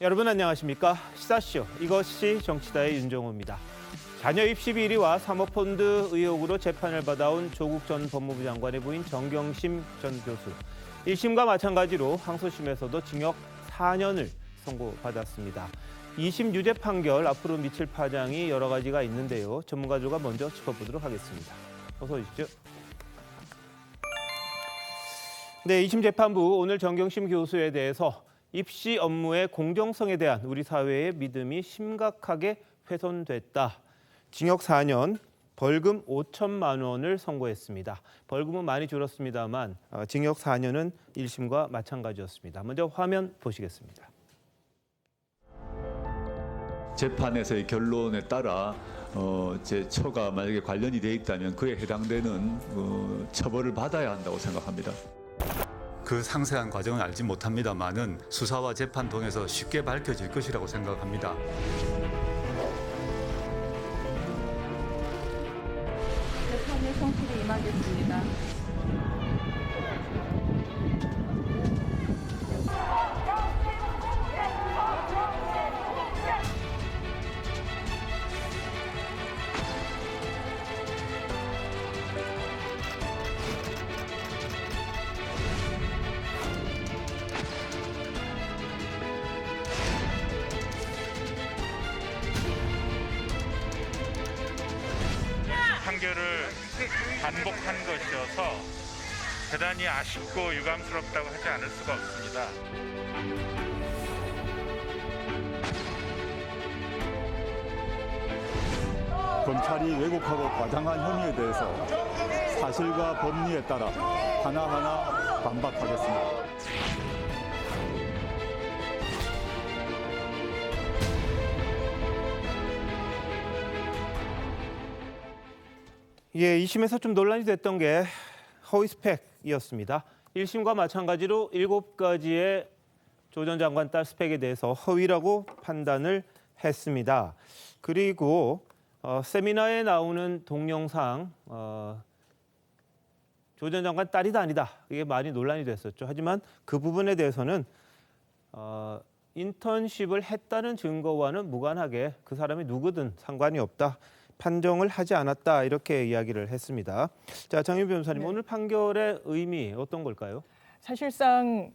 여러분 안녕하십니까? 시사쇼 이것이 정치다의 윤정호입니다. 자녀 입시 비리와 사모펀드 의혹으로 재판을 받아온 조국 전 법무부 장관의 부인 정경심 전 교수. 1심과 마찬가지로 항소심에서도 징역 4년을 선고받았습니다. 2심 유죄 판결 앞으로 미칠 파장이 여러 가지가 있는데요. 전문가들과 먼저 짚어보도록 하겠습니다. 어서 오십시오. 네, 2심 재판부 오늘 정경심 교수에 대해서 입시 업무의 공정성에 대한 우리 사회의 믿음이 심각하게 훼손됐다. 징역 4년, 벌금 5천만 원을 선고했습니다. 벌금은 많이 줄었습니다만 징역 4년은 1심과 마찬가지였습니다. 먼저 화면 보시겠습니다. 재판에서의 결론에 따라 제 처가 만약에 관련이 돼 있다면 그에 해당되는 처벌을 받아야 한다고 생각합니다. 그 상세한 과정은 알지 못합니다만은 수사와 재판 통해서 쉽게 밝혀질 것이라고 생각합니다. 재판의 성실히 임하겠습니다. 판결을 반복한 것이어서 대단히 아쉽고 유감스럽다고 하지 않을 수가 없습니다. 검찰이 왜곡하고 과장한 혐의에 대해서 사실과 법리에 따라 하나하나 반박하겠습니다. 예, 2심에서 좀 논란이 됐던 게 허위 스펙이었습니다. 1심과 마찬가지로 7가지의 조 전 장관 딸 스펙에 대해서 허위라고 판단을 했습니다. 그리고 세미나에 나오는 동영상 조 전 장관 딸이다 아니다 이게 많이 논란이 됐었죠. 하지만 그 부분에 대해서는 인턴십을 했다는 증거와는 무관하게 그 사람이 누구든 상관이 없다. 판정을 하지 않았다 이렇게 이야기를 했습니다. 자, 장윤 변호사님, 네. 오늘 판결의 의미 어떤 걸까요? 사실상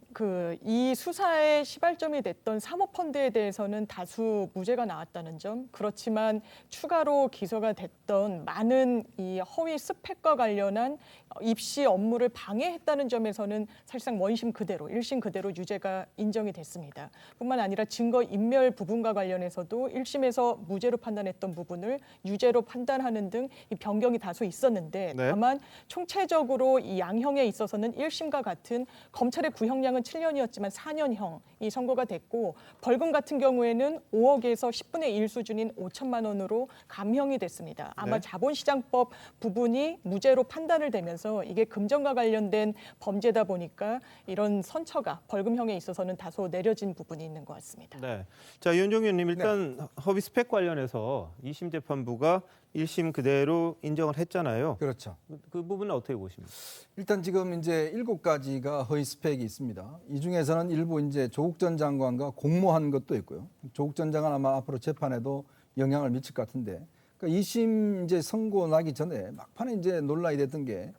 이 수사의 시발점이 됐던 사모펀드에 대해서는 다수 무죄가 나왔다는 점, 그렇지만 추가로 기소가 됐던 많은 이 허위 스펙과 관련한 입시 업무를 방해했다는 점에서는 사실상 원심 그대로, 1심 그대로 유죄가 인정이 됐습니다. 뿐만 아니라 증거 인멸 부분과 관련해서도 1심에서 무죄로 판단했던 부분을 유죄로 판단하는 등 이 변경이 다소 있었는데, 네. 다만 총체적으로 이 양형에 있어서는 1심과 같은 검찰의 구형량은 7년이었지만 4년형이 선고가 됐고, 벌금 같은 경우에는 5억에서 10분의 1 수준인 5천만 원으로 감형이 됐습니다. 아마 네. 자본시장법 부분이 무죄로 판단을 되면서 이게 금전과 관련된 범죄다 보니까 이런 선처가 벌금형에 있어서는 다소 내려진 부분이 있는 것 같습니다. 네. 자, 윤종현 의원님, 일단 허위 스펙 관련해서 2심 재판부가 1심 그대로 인정을 했잖아요. 그렇죠. 그 부분은 어떻게 보십니까? 일단 지금 이제 7가지가 허위 스펙이 있습니다. 이 중에서는 일부 이제 조국 전 장관과 공모한 것도 있고요. 조국 전 장관 아마 앞으로 재판에도 영향을 미칠 것 같은데, 그러니까 2심 이제 선고 나기 전에 막판에 이제 논란이 됐던 게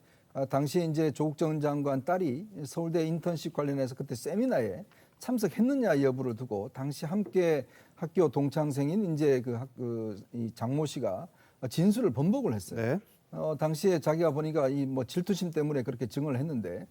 당시에 이제 조국 전 장관 딸이 서울대 인턴십 관련해서 그때 세미나에 참석했느냐 여부를 두고 당시 함께 학교 동창생인 이제 이 장모 씨가 진술을 번복을 했어요. 네. 당시에 자기가 보니까 이 뭐 질투심 때문에 그렇게 증언을 했는데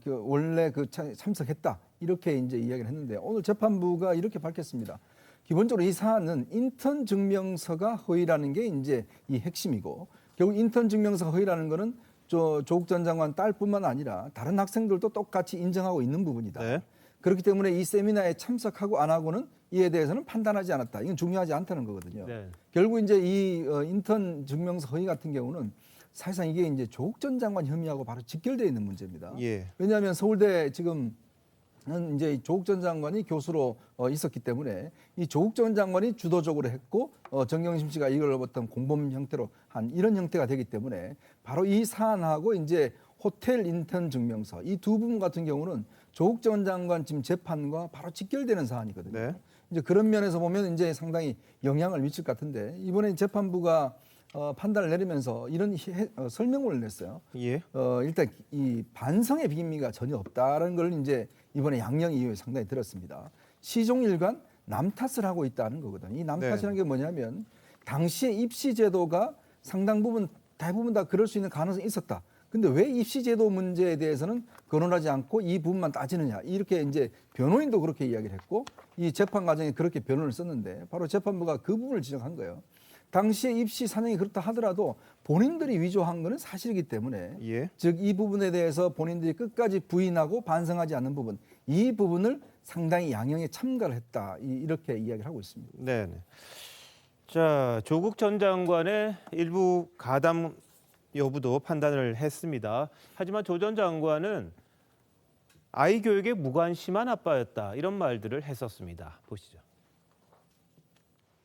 원래 참석했다 이렇게 이제 이야기를 했는데, 오늘 재판부가 이렇게 밝혔습니다. 기본적으로 이 사안은 인턴 증명서가 허위라는 게 이제 이 핵심이고, 결국 인턴 증명서 허위라는 거는 조국 전 장관 딸뿐만 아니라 다른 학생들도 똑같이 인정하고 있는 부분이다. 네. 그렇기 때문에 이 세미나에 참석하고 안 하고는 이에 대해서는 판단하지 않았다. 이건 중요하지 않다는 거거든요. 네. 결국 이제 이 인턴 증명서 허위 같은 경우는 사실상 이게 이제 조국 전 장관 혐의하고 바로 직결되어 있는 문제입니다. 예. 왜냐하면 서울대 지금 이제 조국 전 장관이 교수로 있었기 때문에 이 조국 전 장관이 주도적으로 했고 정경심 씨가 이걸 어떤 공범 형태로 한 이런 형태가 되기 때문에 바로 이 사안하고 이제 호텔 인턴 증명서 이 두 부분 같은 경우는 조국 전 장관 지금 재판과 바로 직결되는 사안이거든요. 네. 이제 그런 면에서 보면 이제 상당히 영향을 미칠 것 같은데 이번에 재판부가 판단을 내리면서 이런 설명을 냈어요. 예. 일단 이 반성의 빈미가 전혀 없다는 걸 이제 이번에 양형 이후에 상당히 들었습니다. 시종일관 남 탓을 하고 있다는 거거든요. 이 남 네. 탓이라는 게 뭐냐면 당시에 입시 제도가 상당 부분 대부분 다 그럴 수 있는 가능성이 있었다. 근데 왜 입시 제도 문제에 대해서는 거론하지 않고 이 부분만 따지느냐. 이렇게 이제 변호인도 그렇게 이야기를 했고 이 재판 과정에 그렇게 변론을 썼는데 바로 재판부가 그 부분을 지적한 거예요. 당시에 입시 산행이 그렇다 하더라도 본인들이 위조한 거는 사실이기 때문에 예. 즉 이 부분에 대해서 본인들이 끝까지 부인하고 반성하지 않는 부분 이 부분을 상당히 양형에 참가를 했다. 이렇게 이야기를 하고 있습니다. 네. 자, 조국 전 장관의 일부 가담 여부도 판단을 했습니다. 하지만 조 전 장관은 아이 교육에 무관심한 아빠였다. 이런 말들을 했었습니다. 보시죠.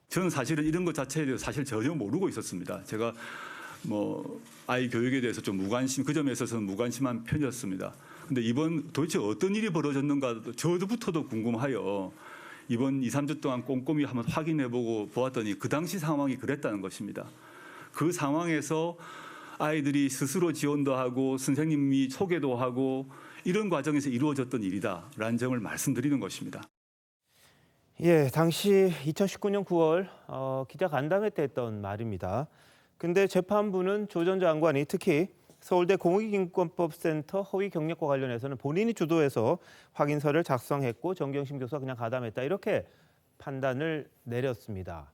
저는 사실은 이런 것 자체에 대해서 사실 전혀 모르고 있었습니다. 제가 뭐 아이 교육에 대해서 좀 무관심, 그 점에 있어서는 무관심한 편이었습니다. 근데 이번 도대체 어떤 일이 벌어졌는가 저부터도 궁금하여 이번 2, 3주 동안 꼼꼼히 한번 확인해보고 보았더니 그 당시 상황이 그랬다는 것입니다. 그 상황에서 아이들이 스스로 지원도 하고 선생님이 소개도 하고 이런 과정에서 이루어졌던 일이다라는 점을 말씀드리는 것입니다. 예, 당시 2019년 9월 기자 간담회 때 했던 말입니다. 근데 재판부는 조 전 장관이 특히 서울대 공익인권법센터 허위 경력과 관련해서는 본인이 주도해서 확인서를 작성했고 정경심 교수가 그냥 가담했다 이렇게 판단을 내렸습니다.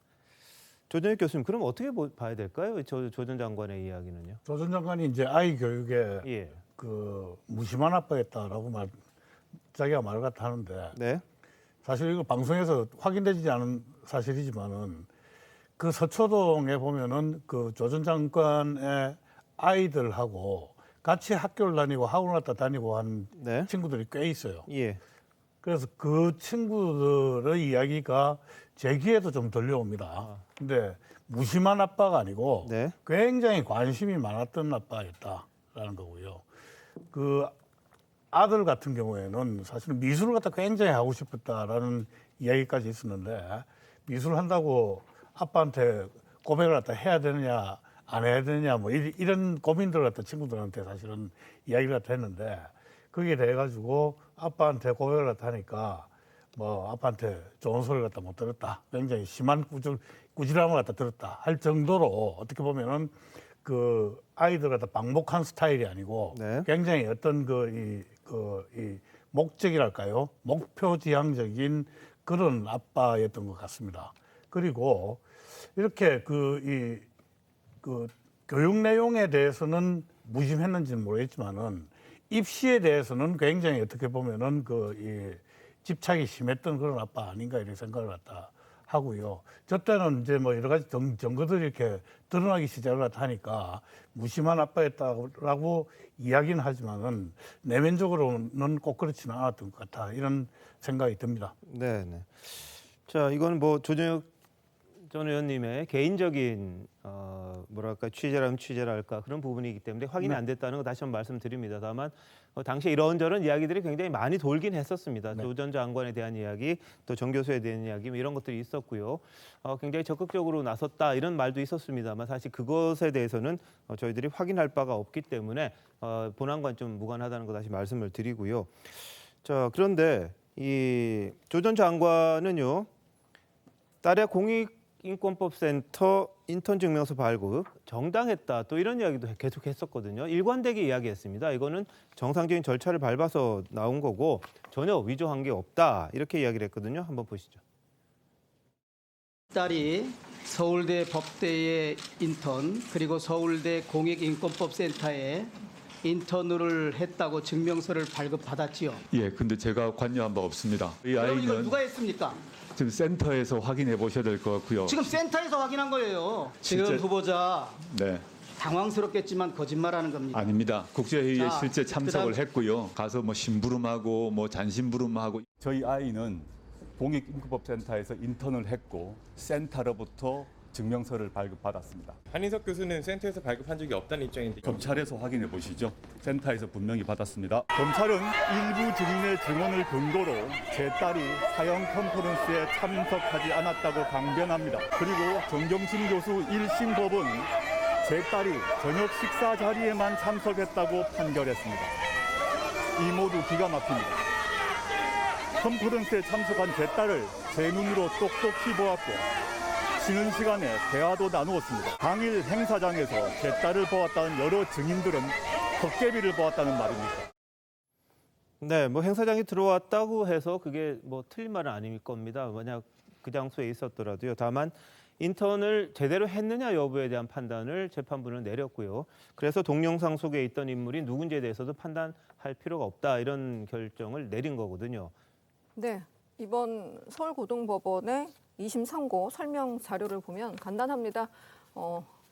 조정익 교수님, 그럼 어떻게 봐야 될까요? 조 전 장관의 이야기는요? 조 전 장관이 이제 아이 교육에 예. 그 무심한 아빠였다라고 자기가 말 같아 하는데 네. 사실 이거 방송에서 확인되지 않은 사실이지만은 그 서초동에 보면은 그 조 전 장관의 아이들하고 같이 학교를 다니고 학원을 갔다 다니고 한 네. 친구들이 꽤 있어요. 예. 그래서 그 친구들의 이야기가 제 귀에도 좀 들려옵니다. 근데 무심한 아빠가 아니고 네. 굉장히 관심이 많았던 아빠였다라는 거고요. 그 아들 같은 경우에는 사실은 미술을 갖다 굉장히 하고 싶었다라는 이야기까지 있었는데 미술을 한다고 아빠한테 고백을 갖다 해야 되느냐 안 해야 되느냐 뭐 이런 고민들을 갖다 친구들한테 사실은 이야기를 갖다 했는데 거기에 대해 가지고 아빠한테 고백을 갖다 하니까 뭐 아빠한테 좋은 소리를 갖다 못 들었다. 굉장히 심한 꾸지람을 갖다 들었다 할 정도로 어떻게 보면은 그 아이들 갖다 방목한 스타일이 아니고 네. 굉장히 어떤 이 목적이랄까요? 목표 지향적인 그런 아빠였던 것 같습니다. 그리고 이렇게 그 교육 내용에 대해서는 무심했는지는 모르겠지만은 입시에 대해서는 굉장히 어떻게 보면은 집착이 심했던 그런 아빠 아닌가 이런 생각을 갖다 하고요. 저 때는 이제 뭐 여러 가지 증거들이 이렇게 드러나기 시작을 하니까 무심한 아빠였다라고 이야기는 하지만은 내면적으로는 꼭 그렇지는 않았던 것 같다 이런 생각이 듭니다. 네. 자, 이건 뭐 조정혁 전 의원님의 개인적인 뭐랄까 취재랄까 그런 부분이기 때문에 확인이 안 됐다는 거 다시 한번 말씀드립니다. 다만 당시에 이런저런 이야기들이 굉장히 많이 돌긴 했었습니다. 네. 조 전 장관에 대한 이야기, 또 정 교수에 대한 이야기 뭐 이런 것들이 있었고요. 굉장히 적극적으로 나섰다 이런 말도 있었습니다만 사실 그것에 대해서는 저희들이 확인할 바가 없기 때문에 본안과 좀 무관하다는 거 다시 말씀을 드리고요. 자, 그런데 이 조 전 장관은요, 딸의 공익인권법센터 인턴 증명서 발급 정당했다 또 이런 이야기도 계속 했었거든요. 일관되게 이야기했습니다. 이거는 정상적인 절차를 밟아서 나온 거고 전혀 위조한 게 없다 이렇게 이야기를 했거든요. 한번 보시죠. 딸이 서울대 법대의 인턴 그리고 서울대 공익인권법센터에 인턴을 했다고 증명서를 발급받았지요. 예, 근데 제가 관여한 바 없습니다. 이 그럼 이걸 아이는 누가 했습니까? 지금 센터에서 확인해 보셔야 될 것 같고요. 지금 센터에서 확인한 거예요. 지금 실제- 후보자 네, 당황스럽겠지만 거짓말하는 겁니다. 아닙니다. 국제회의에 자, 실제 참석을 그다음- 했고요. 가서 뭐 심부름하고 뭐 잔심부름하고. 저희 아이는 공익인권법센터에서 인턴을 했고 센터로부터 증명서를 발급받았습니다. 한인석 교수는 센터에서 발급한 적이 없다는 입장인데 검찰에서 확인해 보시죠. 센터에서 분명히 받았습니다. 검찰은 일부 증인의 증언을 근거로 제 딸이 사형 컨퍼런스에 참석하지 않았다고 강변합니다. 그리고 정경심 교수 1심 법은 제 딸이 저녁 식사 자리에만 참석했다고 판결했습니다. 이 모두 기가 막힙니다. 컨퍼런스에 참석한 제 딸을 제 눈으로 똑똑히 보았고 쉬는 시간에 대화도 나누었습니다. 당일 행사장에서 제 딸을 보았다는 여러 증인들은 헛개비를 보았다는 말입니다. 네, 뭐 행사장에 들어왔다고 해서 그게 뭐 틀린 말은 아닐 겁니다. 만약 그 장소에 있었더라도요. 다만 인턴을 제대로 했느냐 여부에 대한 판단을 재판부는 내렸고요. 그래서 동영상 속에 있던 인물이 누군지에 대해서도 판단할 필요가 없다 이런 결정을 내린 거거든요. 네, 이번 서울고등법원의 2심 선고 설명 자료를 보면 간단합니다.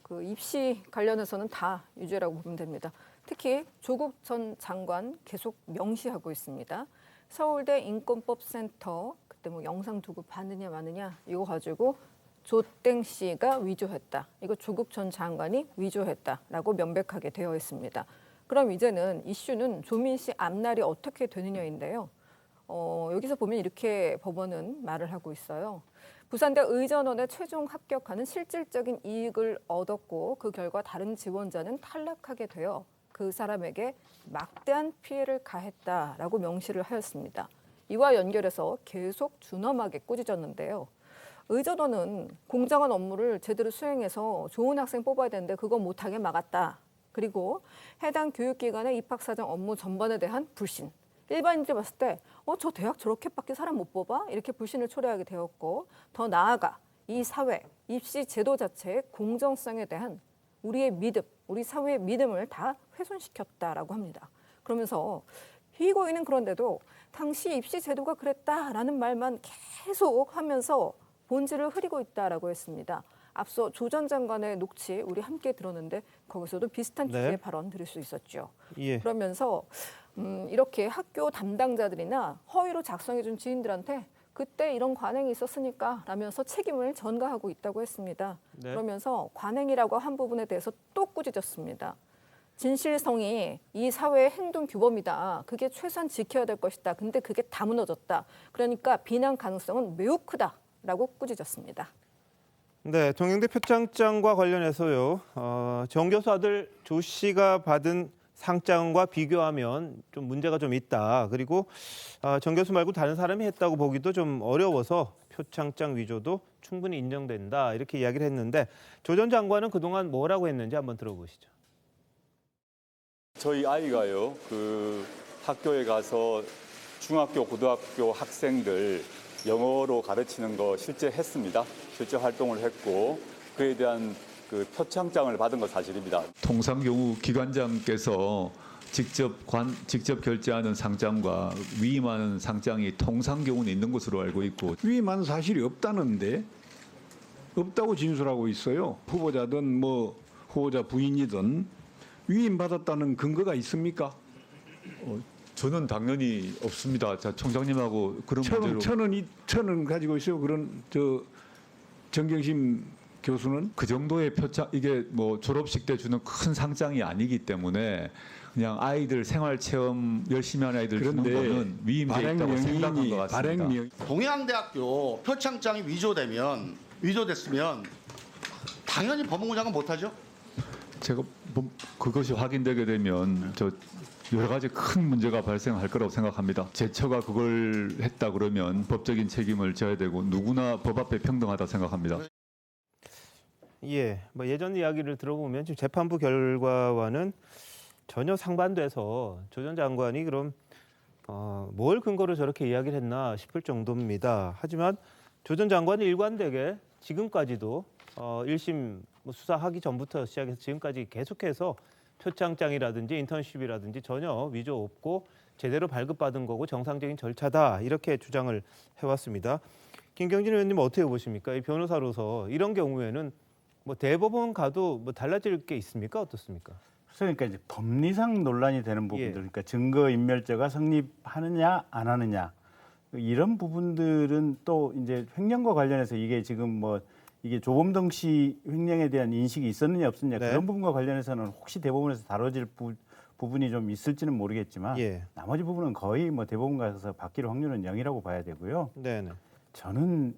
그 입시 관련해서는 다 유죄라고 보면 됩니다. 특히 조국 전 장관 계속 명시하고 있습니다. 서울대 인권법센터 그때 뭐 영상 두고 봤느냐 마느냐 이거 가지고 조땡 씨가 위조했다. 이거 조국 전 장관이 위조했다라고 명백하게 되어 있습니다. 그럼 이제는 이슈는 조민 씨 앞날이 어떻게 되느냐인데요. 여기서 보면 이렇게 법원은 말을 하고 있어요. 부산대 의전원에 최종 합격하는 실질적인 이익을 얻었고 그 결과 다른 지원자는 탈락하게 되어 그 사람에게 막대한 피해를 가했다라고 명시를 하였습니다. 이와 연결해서 계속 준엄하게 꾸짖었는데요. 의전원은 공정한 업무를 제대로 수행해서 좋은 학생 뽑아야 되는데 그거 못하게 막았다. 그리고 해당 교육기관의 입학사정 업무 전반에 대한 불신. 일반인들이 봤을 때 저 대학 저렇게밖에 사람 못 뽑아? 이렇게 불신을 초래하게 되었고 더 나아가 이 사회, 입시 제도 자체의 공정성에 대한 우리의 믿음, 우리 사회의 믿음을 다 훼손시켰다라고 합니다. 그러면서 피고인은 그런데도 당시 입시 제도가 그랬다라는 말만 계속 하면서 본질을 흐리고 있다라고 했습니다. 앞서 조 전 장관의 녹취 우리 함께 들었는데 거기서도 비슷한 취지의 발언 들을 수 있었죠. 예. 그러면서 이렇게 학교 담당자들이나 허위로 작성해준 지인들한테 그때 이런 관행이 있었으니까 라면서 책임을 전가하고 있다고 했습니다. 네. 그러면서 관행이라고 한 부분에 대해서 또 꾸짖었습니다. 진실성이 이 사회의 행동 규범이다. 그게 최소한 지켜야 될 것이다. 근데 그게 다 무너졌다. 그러니까 비난 가능성은 매우 크다라고 꾸짖었습니다. 네, 동영대 표창장과 관련해서요. 정 교수 아들 조 씨가 받은 상장과 비교하면 좀 문제가 좀 있다. 그리고 정 교수 말고 다른 사람이 했다고 보기도 좀 어려워서 표창장 위조도 충분히 인정된다. 이렇게 이야기를 했는데 조 전 장관은 그동안 뭐라고 했는지 한번 들어보시죠. 저희 아이가요, 그 학교에 가서 중학교, 고등학교 학생들 영어로 가르치는 거 실제 했습니다. 실제 활동을 했고 그에 대한 그 표창장을 받은 거 사실입니다. 통상 경우 기관장께서 직접 결제하는 상장과 위임하는 상장이 통상 경우는 있는 것으로 알고 있고 위임한 사실이 없다는데 없다고 진술하고 있어요. 후보자든 뭐 후보자 부인이든 위임받았다는 근거가 있습니까? 저는 당연히 없습니다. 자, 총장님하고 그런 문제로 천은 가지고 있어요. 그런 정경심 교수는 그 정도의 표창 이게 뭐 졸업식 때 주는 큰 상장이 아니기 때문에 그냥 아이들 생활 체험 열심히 하는 아이들 주는 거는 위임돼 있다고 생각한 것 같습니다. 동해안대학교 표창장이 위조됐으면 당연히 법무부 장관 못하죠. 제가 뭐 그것이 확인되게 되면 여러 가지 큰 문제가 발생할 거라고 생각합니다. 제처가 그걸 했다 그러면 법적인 책임을 져야 되고 누구나 법 앞에 평등하다 생각합니다. 예, 뭐 예전 이야기를 들어보면 지금 재판부 결과와는 전혀 상반돼서 조 전 장관이 그럼 뭘 근거로 저렇게 이야기를 했나 싶을 정도입니다. 하지만 조 전 장관이 일관되게 지금까지도 1심 수사하기 전부터 시작해서 지금까지 계속해서 표창장이라든지 인턴십이라든지 전혀 위조 없고 제대로 발급받은 거고 정상적인 절차다 이렇게 주장을 해왔습니다. 김경진 의원님 어떻게 보십니까? 이 변호사로서 이런 경우에는 뭐 대법원 가도 뭐 달라질 게 있습니까? 어떻습니까? 그러니까 이제 법리상 논란이 되는 부분들, 그러니까 증거인멸죄가 성립하느냐 안 하느냐 이런 부분들은 또 이제 횡령과 관련해서 이게 지금 뭐 이게 조범동 씨 횡령에 대한 인식이 있었느냐 없었느냐 네. 그런 부분과 관련해서는 혹시 대법원에서 다뤄질 부분이 좀 있을지는 모르겠지만 예. 나머지 부분은 거의 뭐 대법원 가서 바뀔 확률은 0이라고 봐야 되고요. 네네. 저는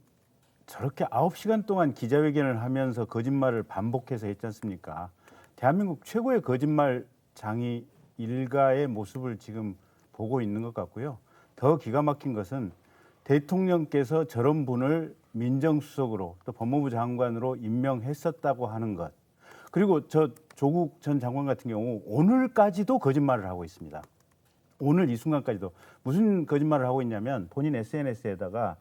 저렇게 9시간 동안 기자회견을 하면서 거짓말을 반복해서 했지 않습니까? 대한민국 최고의 거짓말장이 일가의 모습을 지금 보고 있는 것 같고요. 더 기가 막힌 것은 대통령께서 저런 분을 민정수석으로 또 법무부 장관으로 임명했었다고 하는 것. 그리고 저 조국 전 장관 같은 경우 오늘까지도 거짓말을 하고 있습니다. 오늘 이 순간까지도. 무슨 거짓말을 하고 있냐면 본인 SNS에다가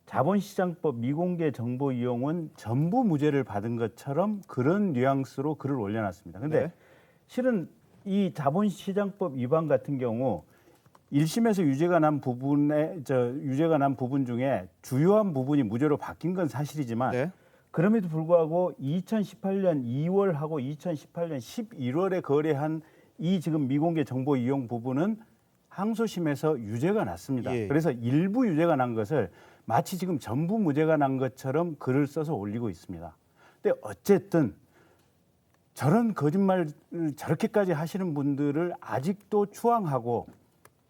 자본시장법 미공개 정보 이용은 전부 무죄를 받은 것처럼 그런 뉘앙스로 글을 올려놨습니다. 근데 네. 실은 이 자본시장법 위반 같은 경우 1심에서 유죄가 난 부분 중에 주요한 부분이 무죄로 바뀐 건 사실이지만 네. 그럼에도 불구하고 2018년 2월하고 2018년 11월에 거래한 이 지금 미공개 정보 이용 부분은 항소심에서 유죄가 났습니다. 예. 그래서 일부 유죄가 난 것을 마치 지금 전부 무죄가 난 것처럼 글을 써서 올리고 있습니다. 근데 어쨌든 저런 거짓말을 저렇게까지 하시는 분들을 아직도 추앙하고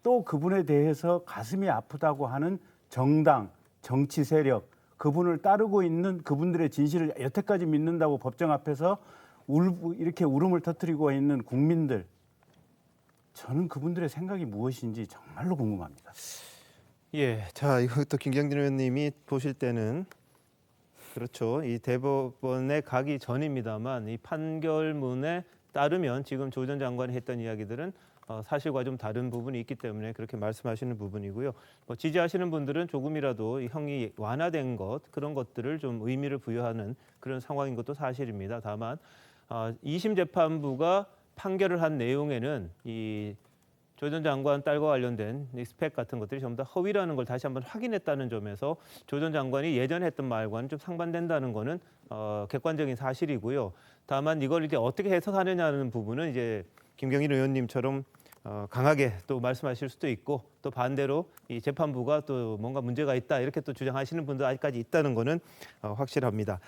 또 그분에 대해서 가슴이 아프다고 하는 정당, 정치 세력, 그분을 따르고 있는 그분들의 진실을 여태까지 믿는다고 법정 앞에서 이렇게 울음을 터뜨리고 있는 국민들, 저는 그분들의 생각이 무엇인지 정말로 궁금합니다. 예, 자 이것도 김경진 의원님이 보실 때는 그렇죠. 이 대법원에 가기 전입니다만 이 판결문에 따르면 지금 조 전 장관이 했던 이야기들은 사실과 좀 다른 부분이 있기 때문에 그렇게 말씀하시는 부분이고요. 뭐 지지하시는 분들은 조금이라도 이 형이 완화된 것 그런 것들을 좀 의미를 부여하는 그런 상황인 것도 사실입니다. 다만 2심 재판부가 판결을 한 내용에는 이 조 전 장관 딸과 관련된 이 스펙 같은 것들이 전부 다 허위라는 걸 다시 한번 확인했다는 점에서 조 전 장관이 예전에 했던 말과는 좀 상반된다는 거는 객관적인 사실이고요. 다만 이걸 이제 어떻게 해석하느냐는 부분은 이제 김경일 의원님처럼 강하게 또 말씀하실 수도 있고 또 반대로 이 재판부가 또 뭔가 문제가 있다 이렇게 또 주장하시는 분도 아직까지 있다는 거는 확실합니다.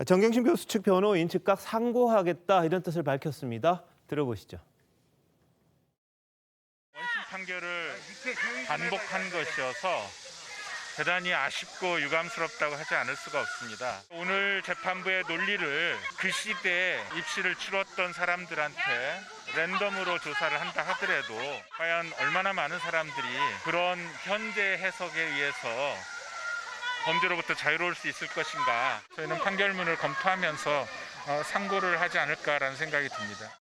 정경심 교수 측 변호인 즉각 상고하겠다 이런 뜻을 밝혔습니다. 들어보시죠. 원심 판결을 반복한 것이어서 대단히 아쉽고 유감스럽다고 하지 않을 수가 없습니다. 오늘 재판부의 논리를 그 시대에 입시를 치렀던 사람들한테 랜덤으로 조사를 한다 하더라도 과연 얼마나 많은 사람들이 그런 현재 해석에 의해서 범죄로부터 자유로울 수 있을 것인가. 저희는 판결문을 검토하면서 상고를 하지 않을까라는 생각이 듭니다.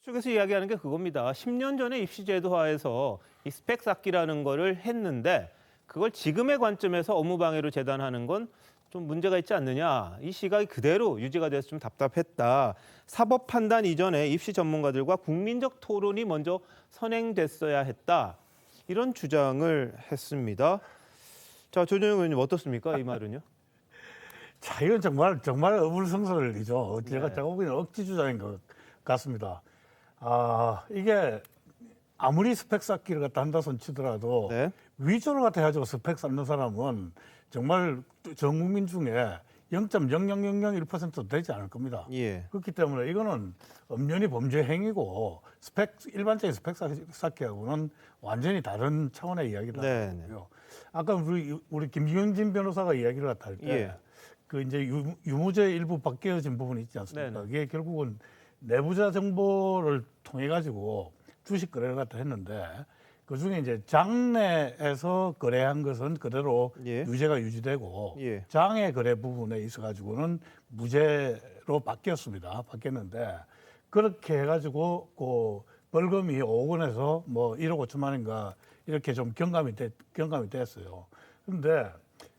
측에서 이야기하는 게 그겁니다. 10년 전에 입시제도화에서 이 스펙 쌓기라는 거를 했는데 그걸 지금의 관점에서 업무방해로 재단하는 건 좀 문제가 있지 않느냐. 이 시각이 그대로 유지가 돼서 좀 답답했다. 사법 판단 이전에 입시 전문가들과 국민적 토론이 먼저 선행됐어야 했다. 이런 주장을 했습니다. 자, 조정영 의원님 어떻습니까? 이 말은요? 자, 이건 정말 어불성설이죠. 제가 보기에는 억지 주장인 것 같습니다. 이게 아무리 스펙 쌓기를 갖다 한다 손 치더라도 위조를 갖다 해가지고 스펙 쌓는 사람은 정말 전 국민 중에 0.00001%도 되지 않을 겁니다. 예. 그렇기 때문에 이거는 엄연히 범죄 행위고 일반적인 스펙 쌓기하고는 완전히 다른 차원의 이야기다. 아까 우리 김경진 변호사가 이야기를 갖다 할 때 그 이제 유무죄 일부 바뀌어진 부분이 있지 않습니까? 그게 결국은 내부자 정보를 통해 가지고 주식 거래를 갖다 했는데 그 중에 이제 장내에서 거래한 것은 그대로 유죄가 유지되고 장외 거래 부분에 있어 가지고는 무죄로 바뀌었는데 그렇게 해가지고 그 벌금이 5억 원에서 뭐 1억 5천만 원인가 이렇게 좀 경감이 됐어요. 그런데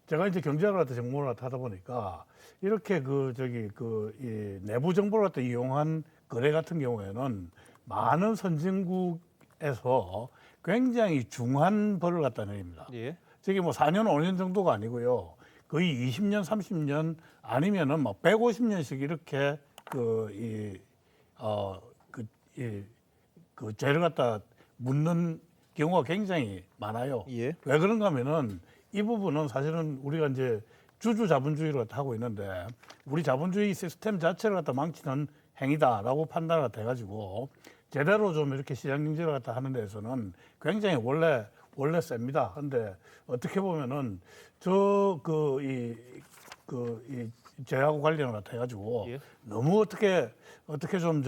제가 이제 경제학을 갖다 전공을 하다 보니까 이렇게 이 내부 정보를 갖다 이용한 거래 같은 경우에는 많은 선진국에서 굉장히 중한 벌을 갖다 내립니다. 저기 뭐 4년, 5년 정도가 아니고요. 거의 20년, 30년 아니면은 막 150년씩 이렇게 그 죄를 갖다 묻는 경우가 굉장히 많아요. 왜 그런가 하면은 이 부분은 사실은 우리가 이제 주주 자본주의를 갖다 하고 있는데 우리 자본주의 시스템 자체를 갖다 망치는 행위다라고 판단을 갖다 해가지고 제대로 좀 이렇게 시장 경제를 갖다 하는 데에서는 굉장히 원래 셉니다. 근데 어떻게 보면은 이 제하고 관련을 갖다 해가지고 예. 너무 어떻게 좀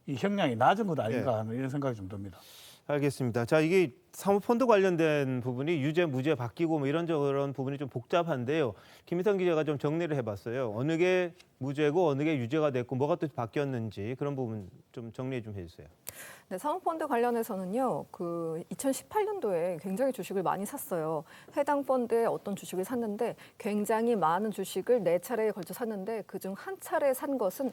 이 형량이 낮은 것 아닌가 하는 이런 생각이 좀 듭니다. 알겠습니다. 자, 이게 사모펀드 관련된 부분이 유죄, 무죄 바뀌고 뭐 이런저런 부분이 좀 복잡한데요. 김희선 기자가 좀 정리를 해봤어요. 어느 게 무죄고 어느 게 유죄가 됐고 뭐가 또 바뀌었는지 그런 부분 좀 정리 좀 해주세요. 네, 사모펀드 관련해서는요, 2018년도에 굉장히 주식을 많이 샀어요. 해당 펀드에 어떤 주식을 샀는데 굉장히 많은 주식을 4차례에 걸쳐 샀는데 그중 한 차례 산 것은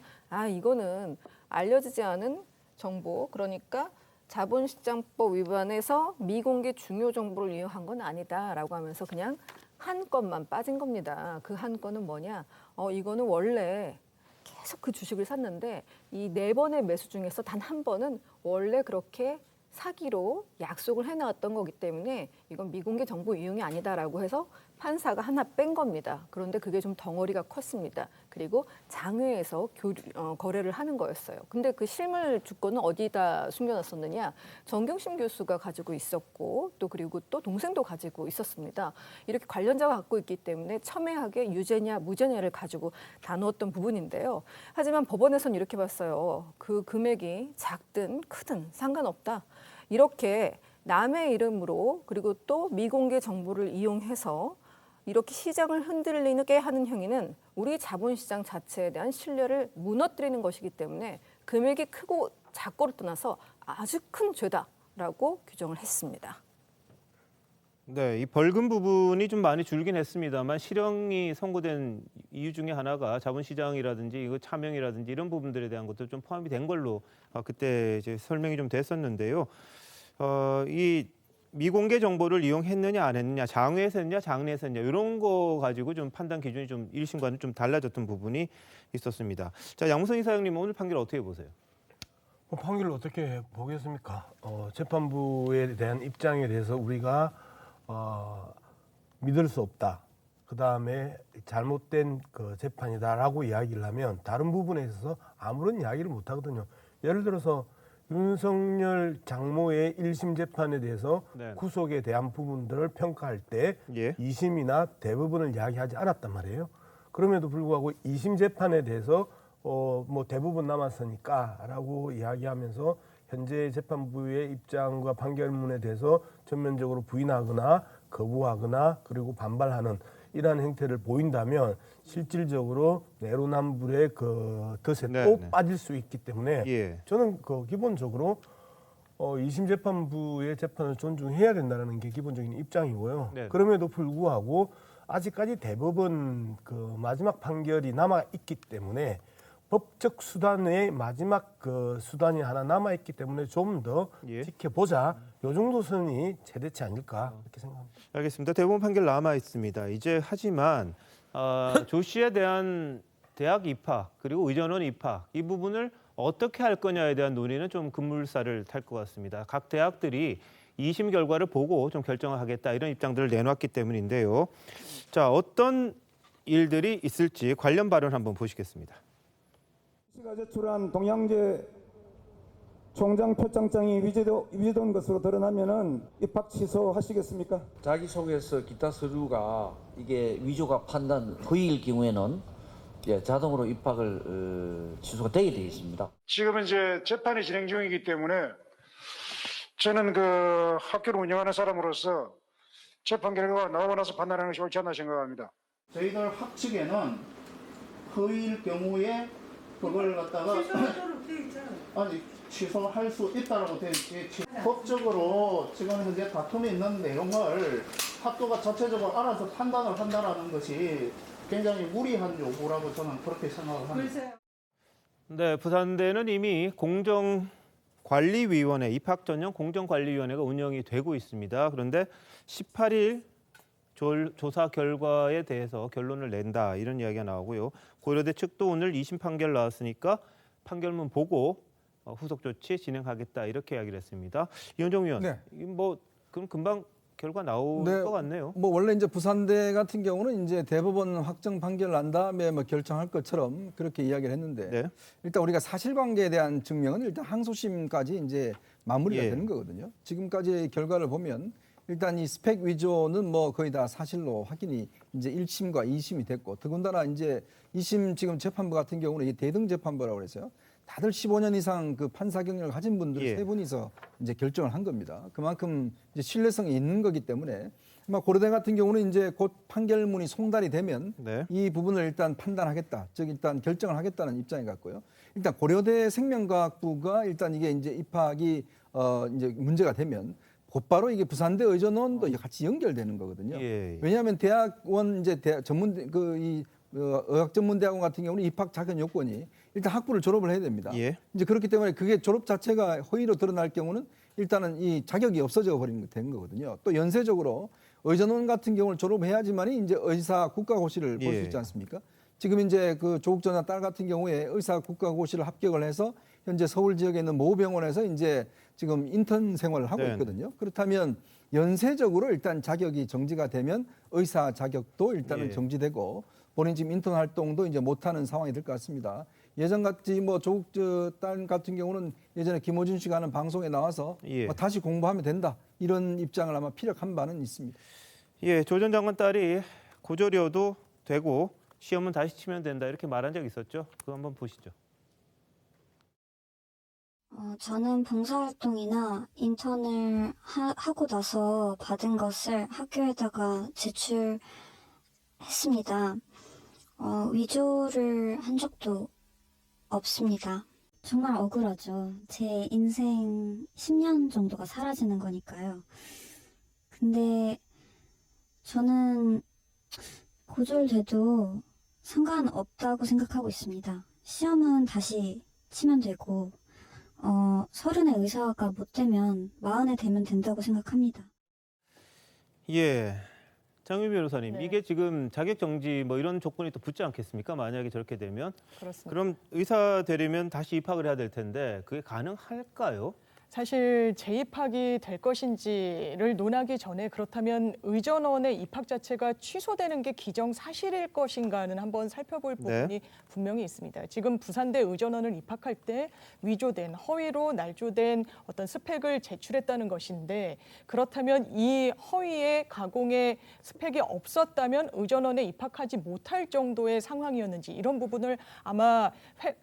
이거는 알려지지 않은 정보, 그러니까 자본시장법 위반해서 미공개 중요 정보를 이용한 건 아니다라고 하면서 그냥 한 건만 빠진 겁니다. 그 한 건은 뭐냐? 이거는 원래 계속 그 주식을 샀는데 이 4번의 매수 중에서 단 한 번은 원래 그렇게 사기로 약속을 해놨던 거기 때문에 이건 미공개 정보 이용이 아니다라고 해서 판사가 하나 뺀 겁니다. 그런데 그게 좀 덩어리가 컸습니다. 그리고 장외에서 거래를 하는 거였어요. 근데 그 실물 주권은 어디다 숨겨놨었느냐? 정경심 교수가 가지고 있었고 그리고 또 동생도 가지고 있었습니다. 이렇게 관련자가 갖고 있기 때문에 첨예하게 유죄냐 무죄냐를 가지고 나누었던 부분인데요. 하지만 법원에서는 이렇게 봤어요. 그 금액이 작든 크든 상관없다. 이렇게 남의 이름으로 그리고 또 미공개 정보를 이용해서 이렇게 시장을 흔들리게 하는 행위는 우리 자본시장 자체에 대한 신뢰를 무너뜨리는 것이기 때문에 금액이 크고 작고를 떠나서 아주 큰 죄다라고 규정을 했습니다. 네, 이 벌금 부분이 좀 많이 줄긴 했습니다만 실형이 선고된 이유 중에 하나가 자본시장이라든지 이거 차명이라든지 이런 부분들에 대한 것도 좀 포함이 된 걸로 그때 이제 설명이 좀 됐었는데요. 이 미공개 정보를 이용했느냐 안 했느냐, 장외에서 했느냐 장내에서 했느냐 이런 거 가지고 좀 판단 기준이 좀 1심과는 좀 달라졌던 부분이 있었습니다. 자, 양무선 이사장님 오늘 판결 어떻게 보세요? 판결을 어떻게 보겠습니까? 재판부에 대한 입장에 대해서 우리가 믿을 수 없다. 그다음에 잘못된 재판이다라고 이야기를 하면 다른 부분에 있어서 아무런 이야기를 못 하거든요. 예를 들어서 윤석열 장모의 1심 재판에 대해서 구속에 대한 부분들을 평가할 때 2심이나 대부분을 이야기하지 않았단 말이에요. 그럼에도 불구하고 2심 재판에 대해서 뭐 대부분 남았으니까라고 이야기하면서 현재 재판부의 입장과 판결문에 대해서 전면적으로 부인하거나 거부하거나 그리고 반발하는 이러한 행태를 보인다면 실질적으로 내로남불의 덫에 또 빠질 수 있기 때문에 저는 기본적으로 2심 재판부의 재판을 존중해야 된다는 게 기본적인 입장이고요. 그럼에도 불구하고 아직까지 대법원 마지막 판결이 남아 있기 때문에 법적 수단의 마지막 수단이 하나 남아 있기 때문에 좀 더 지켜보자. 요 정도 선이 최대치 아닐까 이렇게 생각합니다. 알겠습니다. 대법원 판결 남아 있습니다. 이제 하지만 조 씨에 대한 대학 입학 그리고 의전원 입학 이 부분을 어떻게 할 거냐에 대한 논의는 좀 급물살을 탈 것 같습니다. 각 대학들이 2심 결과를 보고 좀 결정을 하겠다 이런 입장들을 내놨기 때문인데요. 자, 어떤 일들이 있을지 관련 발언 한번 보시겠습니다. 씨가 제출한 동양제 총장 표창장이 위조된 것으로 드러나면은 입학 취소하시겠습니까? 자기소개서 기타 서류가 이게 위조가 판단 허위일 경우에는 자동으로 입학을 취소가 되게 되어 있습니다. 지금은 이제 재판이 진행 중이기 때문에 저는 학교를 운영하는 사람으로서 재판 결과가 나오고 나서 판단하는 것이 옳지 않나 생각합니다. 저희들 학측에는 허위일 경우에 그걸 갖다가 취소할 수 있다라고 되어 있지. 법적으로 지금 현재 다툼이 있는 내용을 학교가 자체적으로 알아서 판단을 한다라는 것이 굉장히 무리한 요구라고 저는 그렇게 생각을 합니다. 네, 부산대는 이미 공정관리위원회, 입학 전형 공정관리위원회가 운영이 되고 있습니다. 그런데 18일 조사 결과에 대해서 결론을 낸다 이런 이야기가 나오고요. 고려대 측도 오늘 2심 판결 나왔으니까 판결문 보고 후속 조치 진행하겠다 이렇게 이야기를 했습니다. 이현정 위원, 그럼 금방 결과 나올 네, 것 같네요. 뭐 원래 이제 부산대 같은 경우는 이제 대법원 확정 판결 난 다음에 뭐 결정할 것처럼 그렇게 이야기를 했는데 네. 일단 우리가 사실관계에 대한 증명은 일단 항소심까지 이제 마무리가 예. 되는 거거든요. 지금까지 결과를 보면 일단 이 스펙 위조는 뭐 거의 다 사실로 확인이 이제 1심과 2심이 됐고 더군다나 이제 2심 지금 재판부 같은 경우는 이 대등 재판부라고 그래서요. 다들 15년 이상 그 판사 경력을 가진 분들 예. 세 분이서 이제 결정을 한 겁니다. 그만큼 이제 신뢰성이 있는 거기 때문에 아마 고려대 같은 경우는 이제 곧 판결문이 송달이 되면 네. 이 부분을 일단 판단하겠다. 즉 일단 결정을 하겠다는 입장인 것 같고요. 일단 고려대 생명과학부가 일단 이게 이제 입학이 이제 문제가 되면 곧바로 이게 부산대 의전원도 같이 연결되는 거거든요. 예. 왜냐하면 대학원 이제 전문 의학전문대학원 같은 경우는 입학 자격 요건이 일단 학부를 졸업을 해야 됩니다. 예. 이제 그렇기 때문에 그게 졸업 자체가 허위로 드러날 경우는 일단은 이 자격이 없어져 버리는 된 거거든요. 또 연쇄적으로 의전원 같은 경우를 졸업해야지만이 이제 의사 국가고시를 볼 수 예. 있지 않습니까? 지금 이제 그 조국 전 딸 같은 경우에 의사 국가고시를 합격을 해서 현재 서울 지역에 있는 모 병원에서 이제 지금 인턴 생활을 하고 네. 있거든요. 그렇다면 연쇄적으로 일단 자격이 정지가 되면 의사 자격도 일단은 예. 정지되고 본인 지금 인턴 활동도 이제 못하는 상황이 될 것 같습니다. 예전 같이 뭐 조국 딸 같은 경우는 예전에 김호준 씨가 하는 방송에 나와서 예. 뭐 다시 공부하면 된다 이런 입장을 아마 피력한 바는 있습니다. 예, 조 전 장관 딸이 고졸이어도 되고 시험은 다시 치면 된다 이렇게 말한 적이 있었죠. 그거 한번 보시죠. 저는 봉사활동이나 인턴을 하고 나서 받은 것을 학교에다가 제출했습니다. 위조를 한 적도 없습니다. 정말 억울하죠. 제 인생 10년 정도가 사라지는 거니까요. 근데 저는 고졸돼도 상관없다고 생각하고 있습니다. 시험은 다시 치면 되고 30에 의사가 못 되면 40에 되면 된다고 생각합니다. 예. 장윤 변호사님, 네. 이게 지금 자격 정지 뭐 이런 조건이 또 붙지 않겠습니까? 만약에 저렇게 되면. 그렇습니다. 그럼 의사 되려면 다시 입학을 해야 될 텐데 그게 가능할까요? 사실 재입학이 될 것인지를 논하기 전에 그렇다면 의전원의 입학 자체가 취소되는 게 기정사실일 것인가는 한번 살펴볼 부분이 분명히 있습니다. 지금 부산대 의전원을 입학할 때 위조된 허위로 날조된 어떤 스펙을 제출했다는 것인데 그렇다면 이 허위의 가공의 스펙이 없었다면 의전원에 입학하지 못할 정도의 상황이었는지 이런 부분을 아마